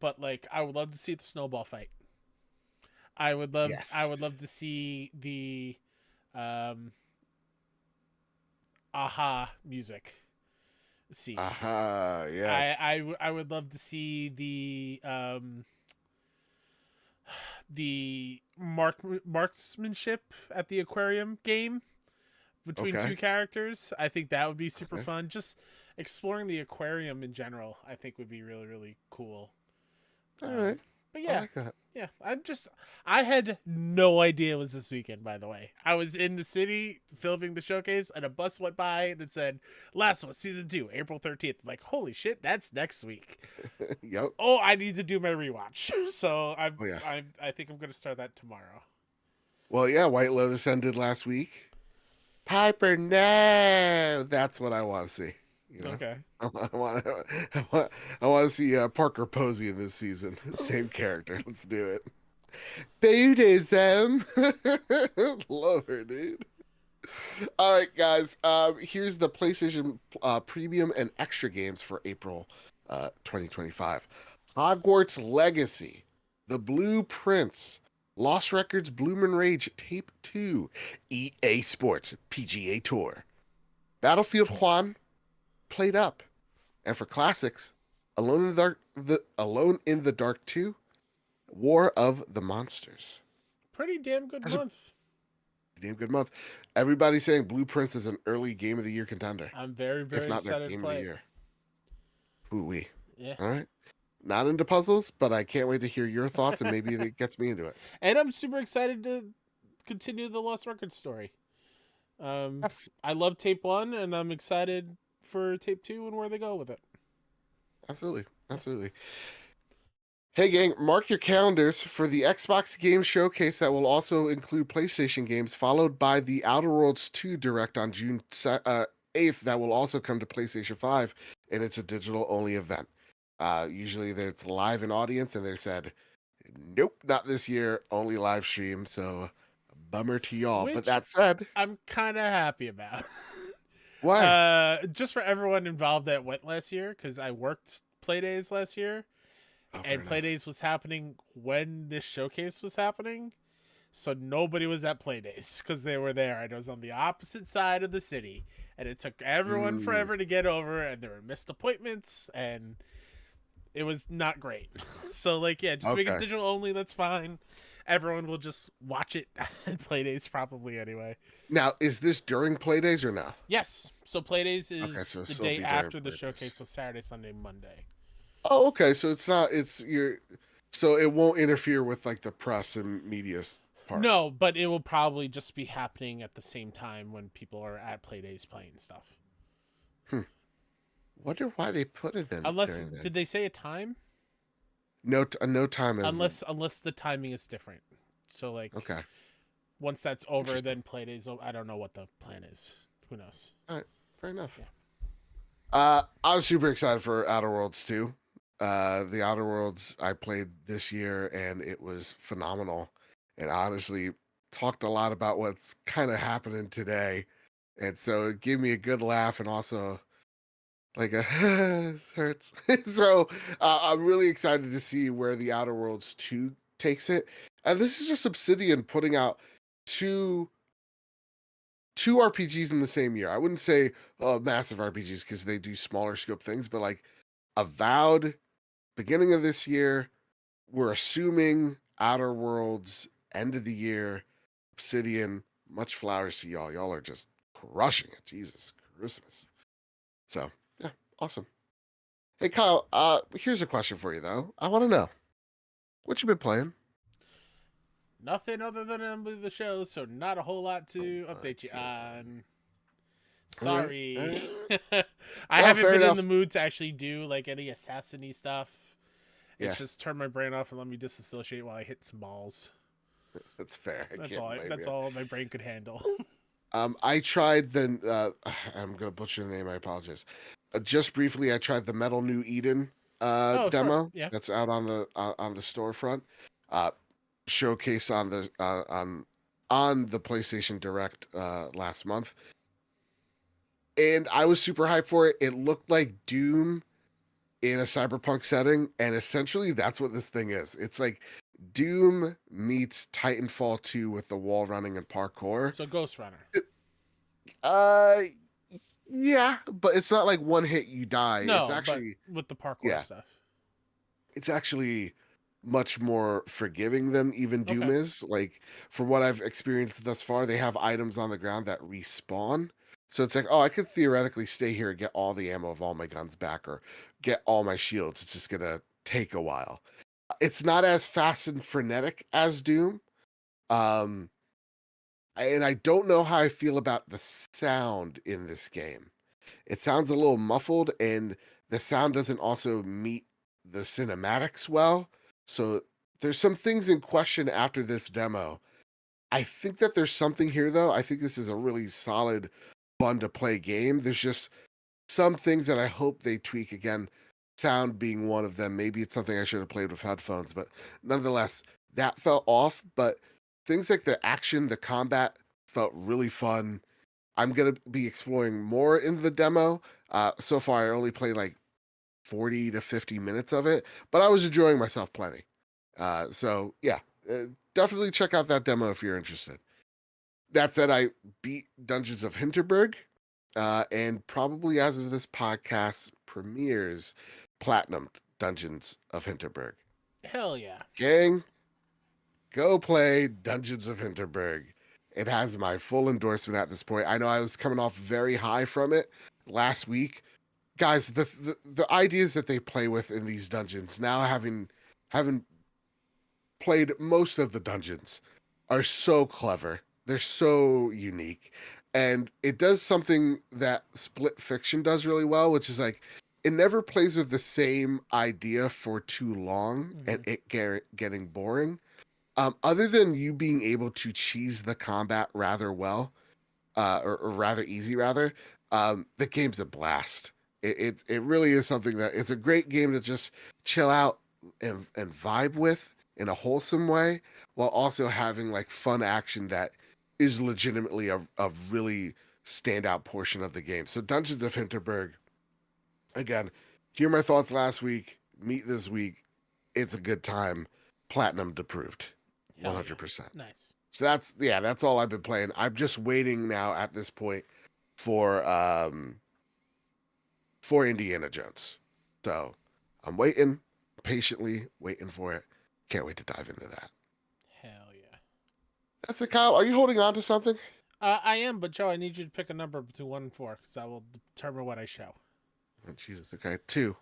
But like, I would love to see the snowball fight. I would love Yes. to see the aha music scene. Aha, yes. I would love to see the marksmanship at the aquarium game between Okay. two characters. I think that would be super Okay. fun. Just exploring the aquarium in general, I think would be really, really cool. All right. But I yeah, like that. yeah. I had no idea it was this weekend, by the way. I was in the city filming the showcase, and a bus went by that said, Last of Us Season 2, April 13th. Like, holy shit, that's next week. Yep. Oh, I need to do my rewatch. So I think I'm going to start that tomorrow. Well, yeah, White Lotus ended last week. Piper, no. That's what I want to see. You know? Okay. I want to see Parker Posey in this season. Same character. Let's do it. Buddhism. Love her, dude. All right, guys. Here's the PlayStation Premium and Extra games for April 2025. Hogwarts Legacy, The Blue Prince, Lost Records Bloomin' Rage Tape 2, EA Sports PGA Tour, Battlefield Juan, Played Up, and for classics, Alone in the Dark 2, War of the Monsters. Pretty damn good month. Damn good month. Everybody's saying Blue Prince is an early Game of the Year contender. I'm very, very if not their excited Game to of play the it. Year. Ooh-wee. Yeah. All right. Not into puzzles, but I can't wait to hear your thoughts, and maybe it gets me into it. And I'm super excited to continue the Lost Records story. Yes. I love Tape 1, and I'm excited for Tape 2 and where they go with it. Absolutely. Absolutely. Hey, gang, mark your calendars for the Xbox Game Showcase that will also include PlayStation games, followed by the Outer Worlds 2 Direct on June 8th that will also come to PlayStation 5, and it's a digital-only event. Usually it's live in audience, and they said, nope, not this year, only live stream, so bummer to y'all. But Which that said... I'm kind of happy about. Why? Just for everyone involved that went last year, because I worked Playdays last year, and Playdays was happening when this showcase was happening, so nobody was at Playdays because they were there, and it was on the opposite side of the city, and it took everyone forever to get over, and there were missed appointments, and it was not great. So, like, yeah, just make it digital only, that's fine. Everyone will just watch it at Playdays probably anyway. Now, is this during Playdays or no? Yes. So Playdays is so the it'll day be during after the Playdays. showcase, so Saturday, Sunday, Monday. Oh, okay. So it's not. So it won't interfere with like the press and media part. No, but it will probably just be happening at the same time when people are at Playdays playing stuff. Wonder why they put it in. Unless, did they say a time? No time. Unless the timing is different. So like, okay. Once that's over, then Playdays. I don't know what the plan is. Who knows? All right. Fair enough. Yeah. I was super excited for Outer Worlds 2. The Outer Worlds I played this year, and it was phenomenal. And honestly, talked a lot about what's kind of happening today, and so it gave me a good laugh, and also like a this hurts. So I'm really excited to see where the Outer Worlds 2 takes it. And this is just Obsidian putting out two RPGs in the same year. I wouldn't say massive RPGs because they do smaller scope things, but like Avowed, beginning of this year, we're assuming Outer Worlds, end of the year, Obsidian, much flowers to y'all. Y'all are just crushing it. Jesus Christmas. So, yeah, awesome. Hey Kyle, here's a question for you though. I want to know what you been playing. Nothing other than the show, so not a whole lot to Oh my update you God. on. All right, all Sorry. right. I No, haven't fair been in enough. the mood to actually do like any assassin-y stuff. Yeah, It's just turned my brain off and let me disassociate while I hit some balls. that's fair. I That's can't all. blame That's you. all my brain could handle. I tried the. I'm gonna butcher the name. I apologize. Just briefly, I tried the Metal New Eden Oh, sure. demo Yeah. that's out on the storefront. Uh, Showcase on the PlayStation Direct last month, and I was super hyped for it. It looked like Doom in a cyberpunk setting, and essentially that's what this thing is. It's like Doom meets Titanfall 2 with the wall running and parkour. So Ghost Runner. Uh, yeah, but it's not like one hit you die. It's No, but actually with the parkour yeah, stuff. it's actually much more forgiving than even Doom Okay. is. Like from what I've experienced thus far, they have items on the ground that respawn. So it's like, oh, I could theoretically stay here and get all the ammo of all my guns back or get all my shields. It's just gonna take a while. It's not as fast and frenetic as Doom. Um, and I don't know how I feel about the sound in this game. It sounds a little muffled, and the sound doesn't also meet the cinematics well. So there's some things in question after this demo. I think that there's something here, though. I think this is a really solid, fun to play game. There's just some things that I hope they tweak again, sound being one of them. Maybe it's something I should have played with headphones, but nonetheless, that felt off. But things like the action, the combat felt really fun. I'm gonna be exploring more in the demo. So far, I only played like 40 to 50 minutes of it, but I was enjoying myself plenty. So yeah, definitely check out that demo if you're interested. That said, I beat Dungeons of Hinterberg, and probably as of this podcast premieres, Platinum Dungeons of Hinterberg. Hell yeah. Gang, go play Dungeons of Hinterberg. It has my full endorsement at this point. I know I was coming off very high from it last week. Guys, the ideas that they play with in these dungeons, now having played most of the dungeons, are so clever. They're so unique. And it does something that Split Fiction does really well, which is like it never plays with the same idea for too long and it getting boring. Other than you being able to cheese the combat rather well, or rather easy, rather, the game's a blast. It really is something that it's a great game to just chill out and vibe with in a wholesome way, while also having like fun action that is legitimately a really standout portion of the game. So Dungeons of Hinterberg, again, hear my thoughts last week, meet this week. It's a good time. Platinum approved. Hell yeah. 100%. Nice. So that's all I've been playing. I'm just waiting now at this point for Indiana Jones. So I'm waiting, patiently waiting for it. Can't wait to dive into that. Hell yeah. That's it, Kyle. Are you holding on to something? I am, but Joe, I need you to pick a number between 1 and 4 because I will determine what I show. Oh, Jesus. Okay, 2.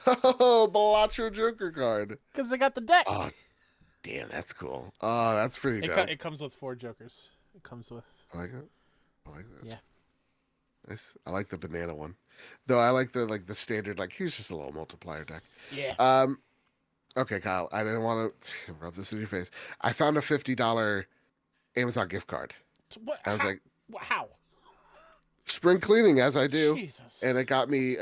Oh, Balacho Joker card. Because I got the deck. Oh, damn, that's cool. Oh, that's pretty It, dope. it comes with 4 jokers. It comes with. I like it. I like that. Yeah. Nice. I like the banana one, though. I like the standard. Like here's just a little multiplier deck. Yeah. Okay, Kyle. I didn't want to rub this in your face. I found a $50 Amazon gift card. What? I was like, How? spring cleaning as I do, Jesus. and it got me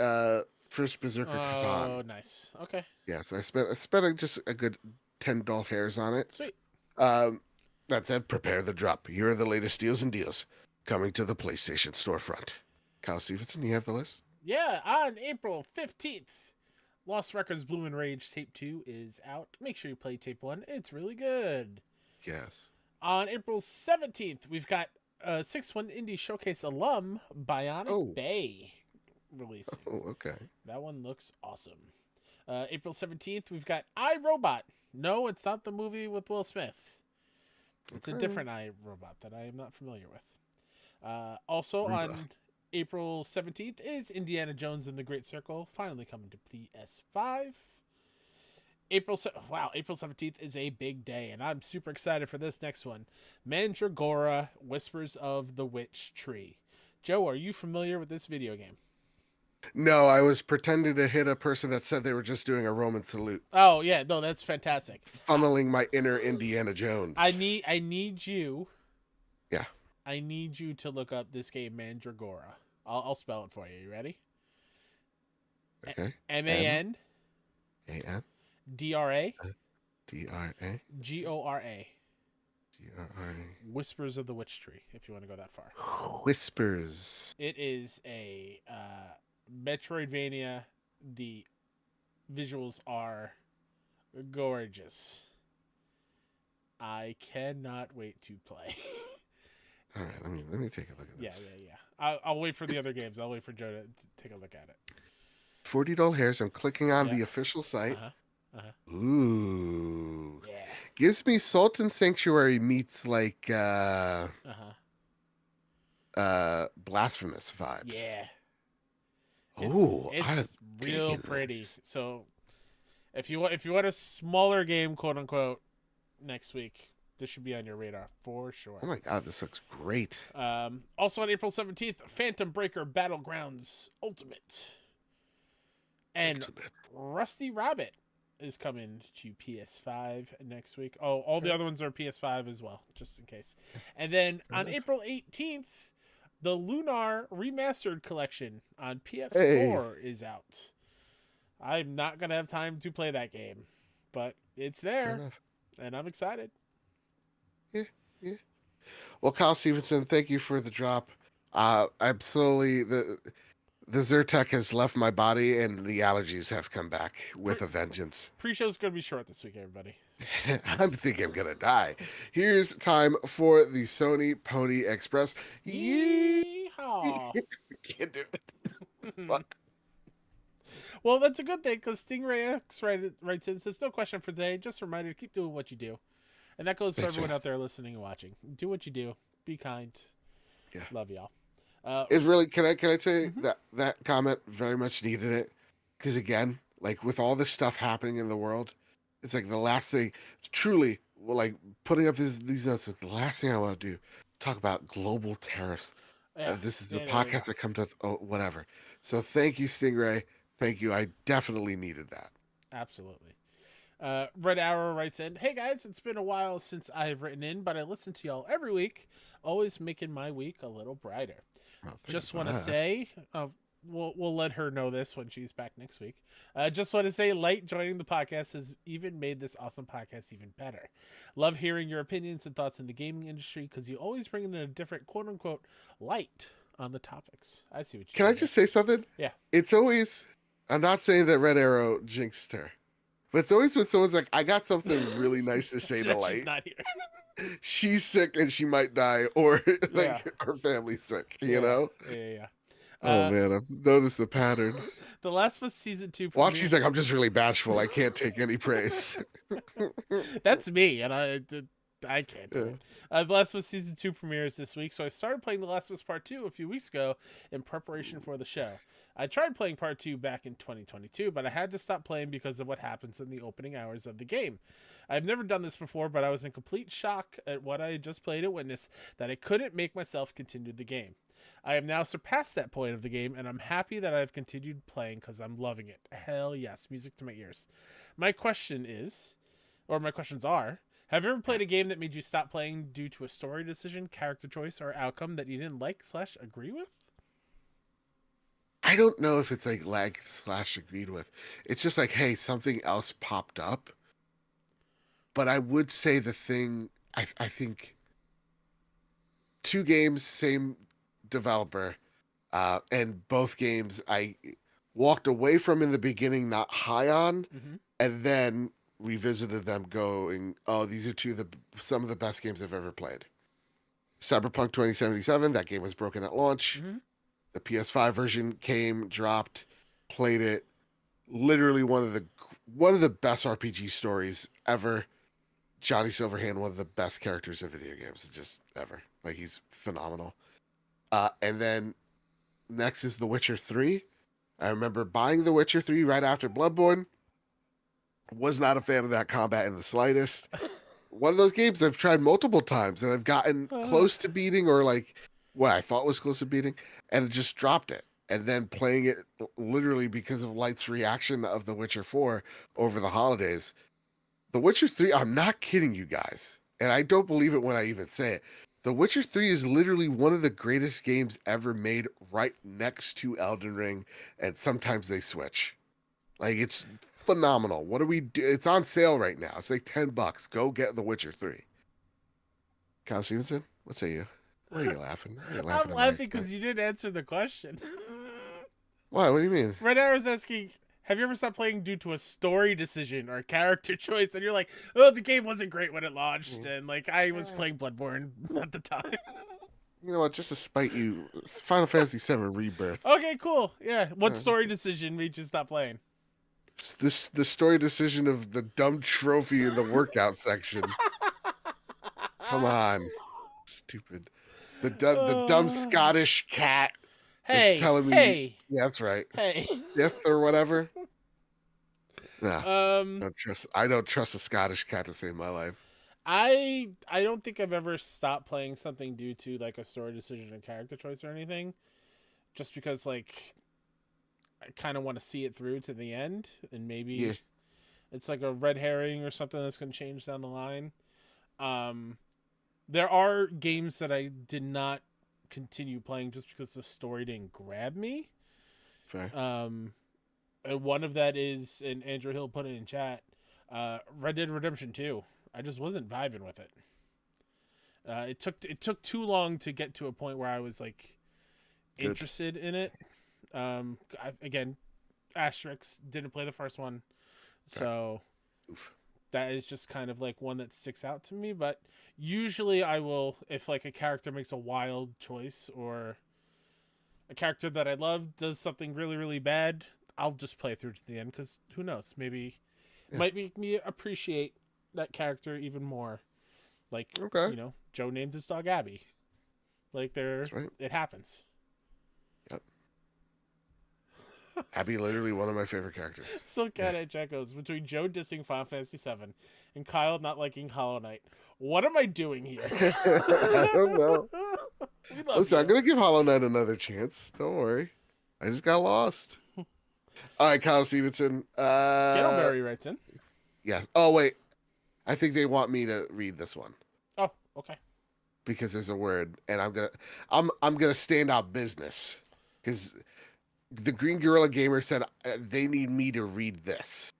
first Berserker Kazan. Oh, nice. Okay. Yeah, so I spent just a good $10 hairs on it. Sweet. That said, prepare the drop. Here are the latest deals and deals coming to the PlayStation storefront. Kyle Stevenson, you have the list? Yeah, on April 15th, Lost Records Bloom and Rage Tape 2 is out. Make sure you play Tape 1. It's really good. Yes. On April 17th, we've got 6-1 Indie Showcase alum Bionic Bay releasing. Oh, okay. That one looks awesome. April 17th, we've got iRobot. No, it's not the movie with Will Smith. It's a different iRobot that I am not familiar with. Also Reba. on April 17th is Indiana Jones and the Great Circle, finally coming to PS5. April 17th is a big day, and I'm super excited for this next one. Mandragora, Whispers of the Witch Tree. Joe, are you familiar with this video game? No, I was pretending to hit a person that said they were just doing a Roman salute, Oh, yeah, no, that's fantastic. funneling my inner Indiana Jones. I need you. Yeah. I need you to look up this game, Mandragora. I'll spell it for you. You ready? Okay. MAN A-N DRA D-R-A GORA. G-R-A. Whispers of the Witch Tree, if you want to go that far. Whispers. It is a Metroidvania. The visuals are gorgeous. I cannot wait to play. All right, let me take a look at Yeah. this. I'll wait for the other games. I'll wait for Joe to take a look at it. $40 hairs. I'm clicking on Yeah. the official site. Uh-huh. Ooh. Yeah. Gives me Sultan Sanctuary meets like Blasphemous vibes. Yeah. I'm It's real digging pretty. this. So if you want a smaller game, quote unquote, next week, this should be on your radar for sure. Oh my god, this looks great. Also on April 17th, Phantom Breaker Battlegrounds Ultimate. And Ultimate. Rusty Rabbit is coming to PS5 next week. Oh, all the other ones are PS5 as well, just in case. And then on April 18th, the Lunar Remastered Collection on PS4 is out. I'm not going to have time to play that game, but it's Fair there, enough. and I'm excited. Yeah. Well, Kyle Stevenson, thank you for the drop. I'm slowly the Zyrtec has left my body, and the allergies have come back with a vengeance. Pre-show's going to be short this week, everybody. I'm thinking I'm gonna die. Here's time for the Sony Pony Express. Yeehaw! Can't do it. Fuck. Well, that's a good thing because Stingray X writes in, says, no question for today. Just a reminder, keep doing what you do. And that goes for Thanks, everyone man. out there listening and watching. Do what you do. Be kind. Yeah. Love y'all. It's really, can I say that comment very much needed it? Because again, like with all this stuff happening in the world, it's like the last thing, truly, like putting up these notes, like the last thing I want to do, talk about global tariffs. Yeah. This is the Yeah, podcast I come to, whatever. So thank you, Stingray. Thank you. I definitely needed that. Absolutely. Red Arrow writes in, hey guys, it's been a while since I've written in, but I listen to y'all every week, always making my week a little brighter. Well, thank Just you want for to that. say, we'll let her know this when she's back next week. Just want to say, Light joining the podcast has even made this awesome podcast even better. Love hearing your opinions and thoughts in the gaming industry because you always bring in a different quote unquote light on the topics. I see what you Can I did just say something? Yeah. It's always, I'm not saying that Red Arrow jinxed her, but it's always when someone's like, I got something really nice to say there. to She's Light. not here. She's sick and she might die, or like Yeah. her family's sick, you know? Yeah. Oh man, I've noticed the pattern. The Last of Us Season 2 Watch, premiere- she's like, I'm just really bashful. I can't take any praise. That's me, and I can't do Yeah. it. The Last of Us Season 2 premieres this week, so I started playing The Last of Us Part 2 a few weeks ago in preparation for the show. I tried playing Part 2 back in 2022, but I had to stop playing because of what happens in the opening hours of the game. I've never done this before, but I was in complete shock at what I had just played and witnessed that I couldn't make myself continue the game. I have now surpassed that point of the game, and I'm happy that I've continued playing because I'm loving it. Hell yes, music to my ears. My questions are, have you ever played a game that made you stop playing due to a story decision, character choice, or outcome that you didn't like/agree with? I don't know if it's like /agreed with. It's just like, hey, something else popped up. But I would say the thing, I think 2 games, same developer, and both games I walked away from in the beginning not high on, and then revisited them going, oh, these are some of the best games I've ever played. Cyberpunk 2077, that game was broken at launch. The PS5 version came, dropped, played it. Literally one of the best RPG stories ever. Johnny Silverhand, one of the best characters in video games, just ever. Like, he's phenomenal. And then next is The Witcher 3. I remember buying The Witcher 3 right after Bloodborne. Was not a fan of that combat in the slightest. One of those games I've tried multiple times and I've gotten close to beating, or like what I thought was close to beating, and it just dropped it. And then playing it literally because of Light's reaction of The Witcher 4 over the holidays. The Witcher 3, I'm not kidding you guys. And I don't believe it when I even say it. The Witcher 3 is literally one of the greatest games ever made, right next to Elden Ring, and sometimes they switch. Like, it's phenomenal. What do we do? It's on sale right now. It's like $10. Go get The Witcher 3. Kyle Stevenson, what say you? Why are you laughing? Why are you laughing I'm laughing because you didn't answer the question. Why? What do you mean? Red Arrow's asking, have you ever stopped playing due to a story decision or a character choice? And you're like, oh, the game wasn't great when it launched, and like I was playing Bloodborne at the time. You know what? Just to spite you, Final Fantasy VII Rebirth. Okay, cool. Yeah. What story decision made you stop playing? The story decision of the dumb trophy in the workout section. Come on, stupid. The dumb Scottish cat. Hey, It's telling me. hey, Yeah, that's right. hey. Fifth or whatever. No, Um, I don't trust a Scottish cat to save my life. I don't think I've ever stopped playing something due to like a story decision or character choice or anything. Just because like I kind of want to see it through to the end, and maybe it's like a red herring or something that's going to change down the line. There are games that I did not continue playing just because the story didn't grab me. Fair. And one of that is, and Andrew Hill put it in chat, Red Dead Redemption 2. I just wasn't vibing with it. It took too long to get to a point where I was like interested in it. Again, asterisks, didn't play the first one, so that is just kind of like one that sticks out to me. But usually I will, if like a character makes a wild choice or a character that I love does something really, really bad, I'll just play through to the end, because who knows, maybe it might make me appreciate that character even more. Like, you know, Joe named his dog Abby. Like, it happens. Yep. Abby, literally one of my favorite characters. Still cat at Jacko's between Joe dissing Final Fantasy VII and Kyle not liking Hollow Knight. What am I doing here? I don't know. Listen, I'm gonna give Hollow Knight another chance. Don't worry. I just got lost. All right, Kyle Stevenson. Gettleberry writes in. Yeah. Oh wait, I think they want me to read this one. Oh, okay. Because there's a word, and I'm gonna stand out business, because the Green Gorilla Gamer said they need me to read this,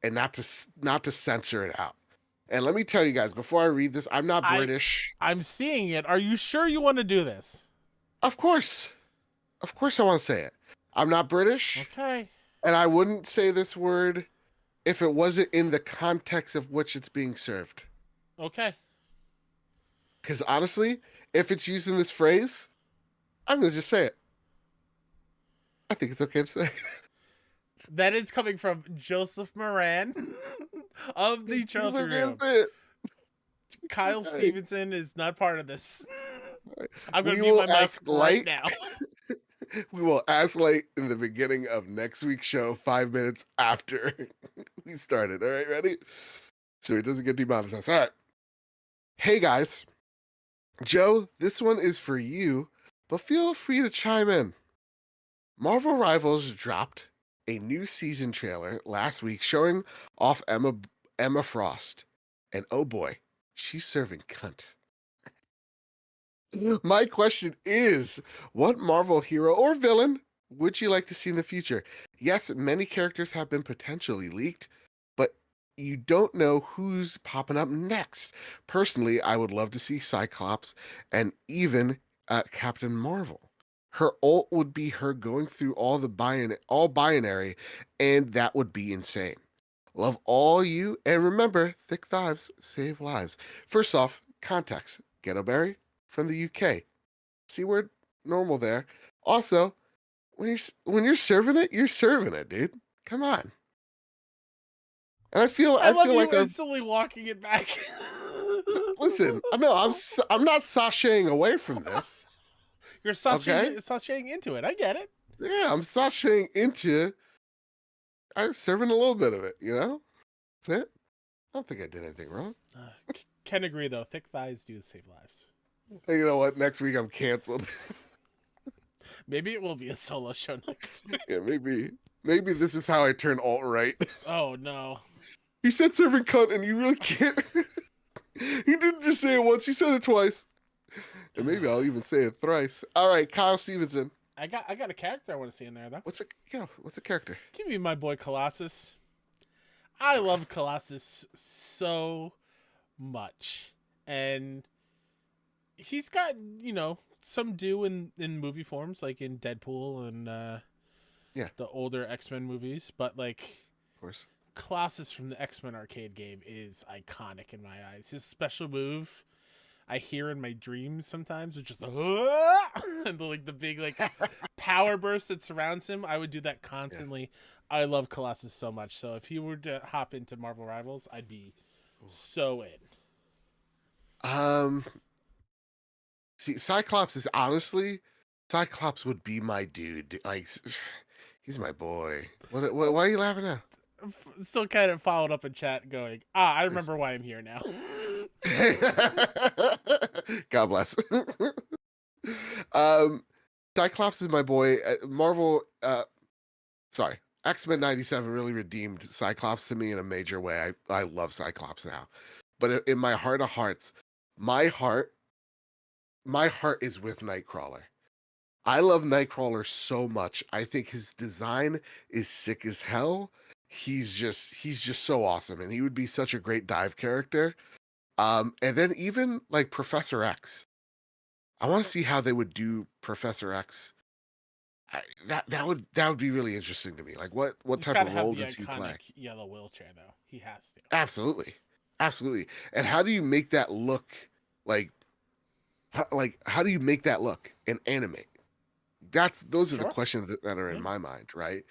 and not to censor it out. And let me tell you guys, before I read this, I'm not British. I'm seeing it. Are you sure you want to do this? Of course I want to say it. I'm not British. Okay. And I wouldn't say this word if it wasn't in the context of which it's being served. Okay. Because honestly, if it's used in this phrase, I'm going to just say it. I think it's okay to say. That is coming from Joseph Moran of the Trophy Room. Kyle Stevenson is not part of this. I'm going to mute my mic right now. We will ask Light in the beginning of next week's show, 5 minutes after we started. All right, ready? So he doesn't get demonetized. All right. Hey, guys. Joe, this one is for you, but feel free to chime in. Marvel Rivals dropped a new season trailer last week showing off Emma Frost. And oh boy, she's serving cunt. My question is, what Marvel hero or villain would you like to see in the future? Yes, many characters have been potentially leaked, but you don't know who's popping up next. Personally, I would love to see Cyclops and even Captain Marvel. Her ult would be her going through all binary, and that would be insane. Love all you, and remember, thick thighs save lives. First off, context. Gettleberry from the UK. See word normal there. Also, when you're serving it, you're serving it, dude. Come on. And I feel like I'm instantly walking it back. Listen, I'm not sashaying away from this. You're Okay? sashaying into it. I get it. Yeah, I'm sashaying into. I'm serving a little bit of it. That's it. I don't think I did anything wrong. Can agree though. Thick thighs do save lives. Hey, you know what? Next week I'm canceled. Maybe it will be a solo show next week. Yeah, maybe this is how I turn alt right. Oh no. He said serving cunt, and you really can't. He didn't just say it once; he said it twice, and maybe I'll even say it thrice. All right, Kyle Stevenson. I got a character I want to see in there though. What's a character? Give me my boy Colossus. I love Colossus so much, and he's got some due in movie forms, like in Deadpool and the older X-Men movies. But like, Of course. Colossus from the X-Men arcade game is iconic in my eyes. His special move, I hear in my dreams sometimes, it's just and the big like power burst that surrounds him. I would do that constantly. I love Colossus so much. So if he were to hop into Marvel Rivals, I'd be so in. See, Cyclops would be my dude. Like, he's my boy. What why are you laughing now? Still kind of followed up in chat going, I remember why I'm here now. God bless. Cyclops is my boy. Marvel, X-Men 97 really redeemed Cyclops to me in a major way. I love Cyclops now. But in my heart of hearts, my heart is with Nightcrawler. I love Nightcrawler so much. I think his design is sick as hell. He's just so awesome, and he would be such a great dive character. And then even like Professor X, I want to see how they would do Professor X. That would be really interesting to me. Like what type of role does he play? Yellow wheelchair though. He has to. Absolutely. And how do you make that look like how do you make that look and animate? Those are the questions that are in my mind, right?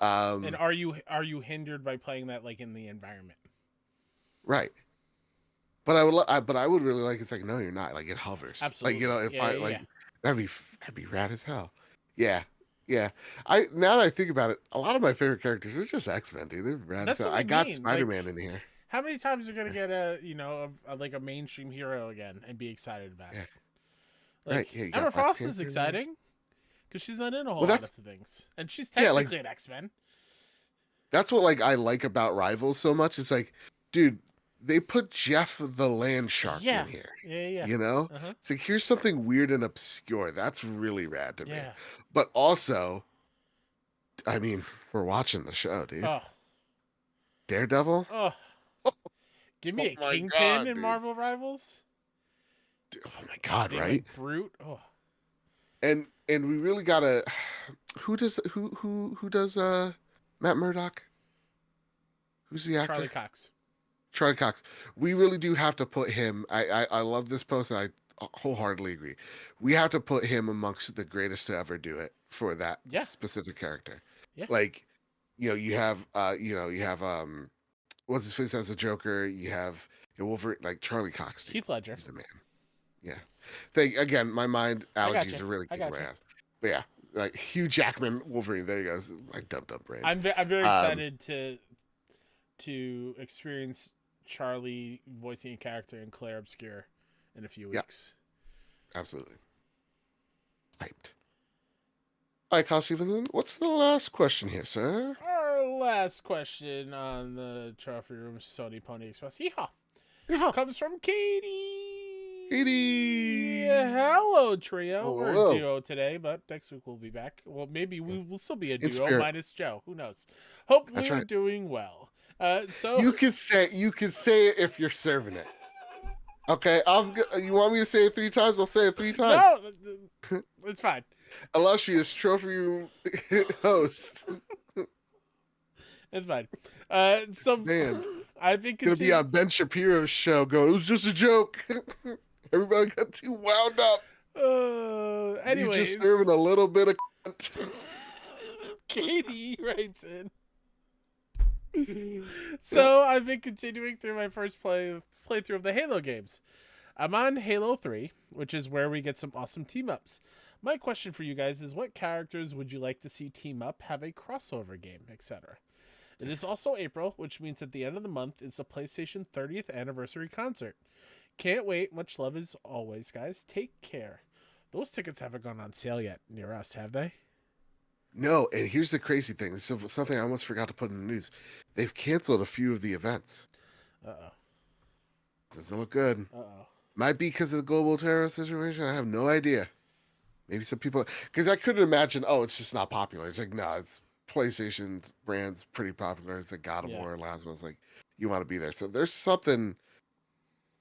And are you hindered by playing that like in the environment? Right. But I would really like. It's like no, you're not. Like it hovers. Absolutely. Like that'd be rad as hell. Yeah. Now that I think about it, a lot of my favorite characters are just X-Men, dude. They're rad as hell. I got Spider-Man in here. How many times are you gonna get a mainstream hero again and be excited about it? Like, right. Emma Frost is exciting because she's not in a whole lot of things, and she's technically an X-Men. That's what I like about Rivals so much. It's like, dude, they put Jeff the Land Shark in here. Yeah. It's like here's something weird and obscure. That's really rad to me. But also, I mean, we're watching the show, dude. Oh. Daredevil. Oh. Give me a Kingpin in Marvel Rivals. Dude, oh my God! Right? Brute. Oh. And we really gotta. Who does Matt Murdock? Who's the actor? Charlie Cox. We really do have to put him. I love this post, and I wholeheartedly agree. We have to put him amongst the greatest to ever do it for that specific character. Yeah. Like, you have what's his face as a Joker. You have Wolverine, like Charlie Cox. Keith Ledger. He's the man. Yeah. Again, my mind allergies are really kicking my ass. But yeah, like Hugh Jackman Wolverine. There you go. This is my dumb brain. I'm very excited to experience Charlie voicing a character in Claire Obscure in a few weeks. Absolutely. Hyped. All right, Kyle Stevenson, what's the last question here, sir? Our last question on the Trophy Room Sony Pony Express. Yeehaw. Comes from Katie. Hello, trio. We're a duo today, but next week we'll be back. Well, maybe we will still be a duo minus Joe. Who knows? Hope we're doing well. So you could say it if you're serving it. Okay, you want me to say it 3 times? I'll say it 3 times. No, it's fine. Illustrious Trophy Room host. It's fine. So man, I think gonna be on Ben Shapiro's show. It was just a joke. Everybody got too wound up. Anyways, you just serving a little bit of. Katie writes in. So I've been continuing through my first playthrough of the Halo games. I'm on Halo 3, which is where we get some awesome team ups. My question for you guys is, what characters would you like to see team up, have a crossover game, etc.? It is also April, which means at the end of the month is the PlayStation 30th anniversary concert. Can't wait. Much love as always, guys. Take care. Those tickets haven't gone on sale yet near us, have they? No, and here's the crazy thing. This is something I almost forgot to put in the news. They've canceled a few of the events. Uh-oh. Doesn't look good. Uh-oh. Might be because of the global terrorist situation. I have no idea. Maybe some people, because I couldn't imagine, oh, it's just not popular. It's like, no, it's PlayStation brand's pretty popular. It's like God of Yeah. War, Last of Us. Like, you want to be there. So there's something,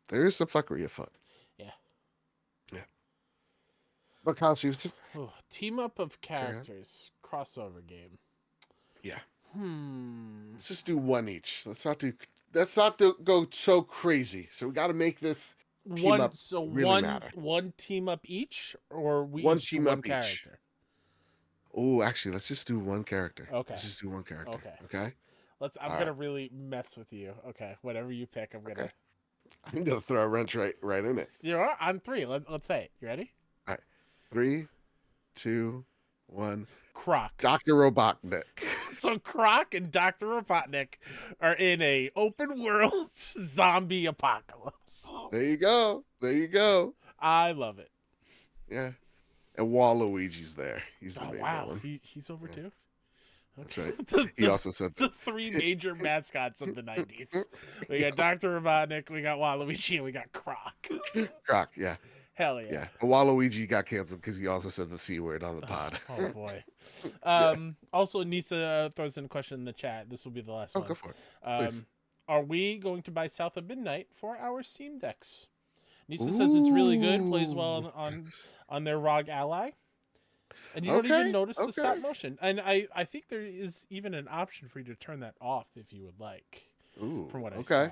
there is some fuckery afoot. Yeah. Yeah. But Kyle, she was just, Oh, team up of Carry on. characters. Crossover game. yeah. Hmm. Let's just do one each. Let's not go so crazy. So we got to make this team up really matter. One team up each, or we One each do team one up each. character? Oh, actually, let's just do one character. Okay. Let's just do one character. Okay. Okay. I'm All gonna really mess with you. Okay, whatever you pick, I'm gonna. Okay. I'm gonna throw a wrench right in it. You are on three. Let's say it. You ready? 3, 2, 1. Croc. Dr. Robotnik. So Croc and Dr. Robotnik are in a open world zombie apocalypse. There you go. There you go. I love it. Yeah. And Waluigi's there. He's the Oh main wow, one. he's over Yeah. too. That's Okay. right. He also said the three major mascots of the 90s. We got Dr. Robotnik, we got Waluigi, and we got Croc. Croc. Yeah. Hell yeah. Yeah. But Waluigi got canceled because he also said the C word on the pod. Oh boy. Also, Nisa throws in a question in the chat. This will be the last Oh, one. go for it. Please. Are we going to buy South of Midnight for our Steam decks? Nisa says it's really good, plays well Yes. on their ROG Ally. And you don't even Okay, notice the stop okay. motion. And I think there is even an option for you to turn that off if you would like, Ooh, from what I okay.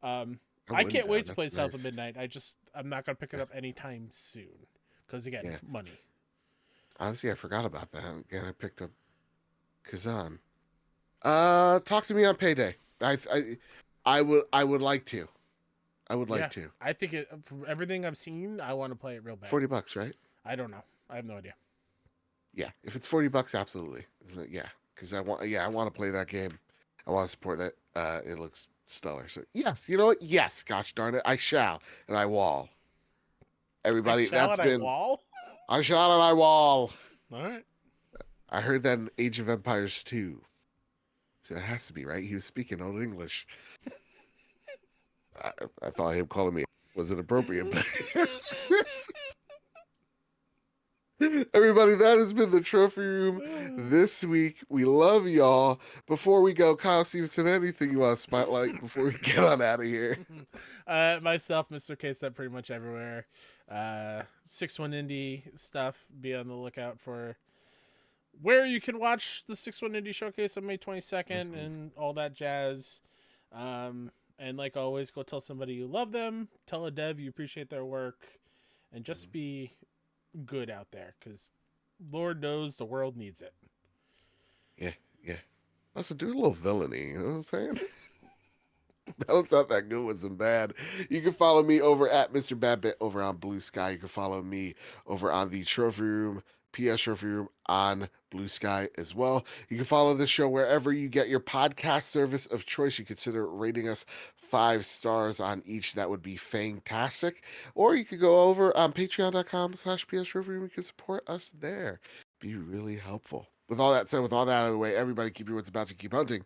saw. I wouldn't can't wait doubt. to play That's South of nice. Midnight. I'm not going to pick it up anytime soon. Because, again, Yeah. money. Honestly, I forgot about that. Again, I picked up Kazan. Talk to me on payday. I would like to. I would like Yeah. to. I think from everything I've seen, I want to play it real bad. $40, right? I don't know. I have no idea. Yeah. If it's $40, absolutely. Isn't it? Yeah. Because I want to play that game. I want to support that. It looks stellar. So yes, you know what? Yes, gosh darn it, I shall and I wall. Everybody, that's been wall. I shall and I wall. All right. I heard that in Age of Empires 2. So it has to be right. He was speaking Old English. I thought him calling me was inappropriate, but everybody, that has been the trophy room this week. We love y'all. Before we go, Kyle Stevenson, anything you want to spotlight before we get on out of here? Myself, Mr. K, set pretty much everywhere. 6-1 Indie stuff. Be on the lookout for where you can watch the 6-1 Indie Showcase on May 22nd and all that jazz. And like always, go tell somebody you love them. Tell a dev you appreciate their work. And just be good out there, because Lord knows the world needs it. Yeah. Also, do a little villainy. You know what I'm saying? Balance out that good with some bad. You can follow me over at Mr. Badbit over on Blue Sky. You can follow me over on the Trophy Room, PS Trophy Room on Blue Sky as well. You can follow the show wherever you get your podcast service of choice. You consider rating us 5 stars on each. That would be fantastic. Or you could go over on patreon.com/PS Trophy Room. You can support us there. Be really helpful. With all that said, with all that out of the way, everybody keep your wits about you, keep hunting.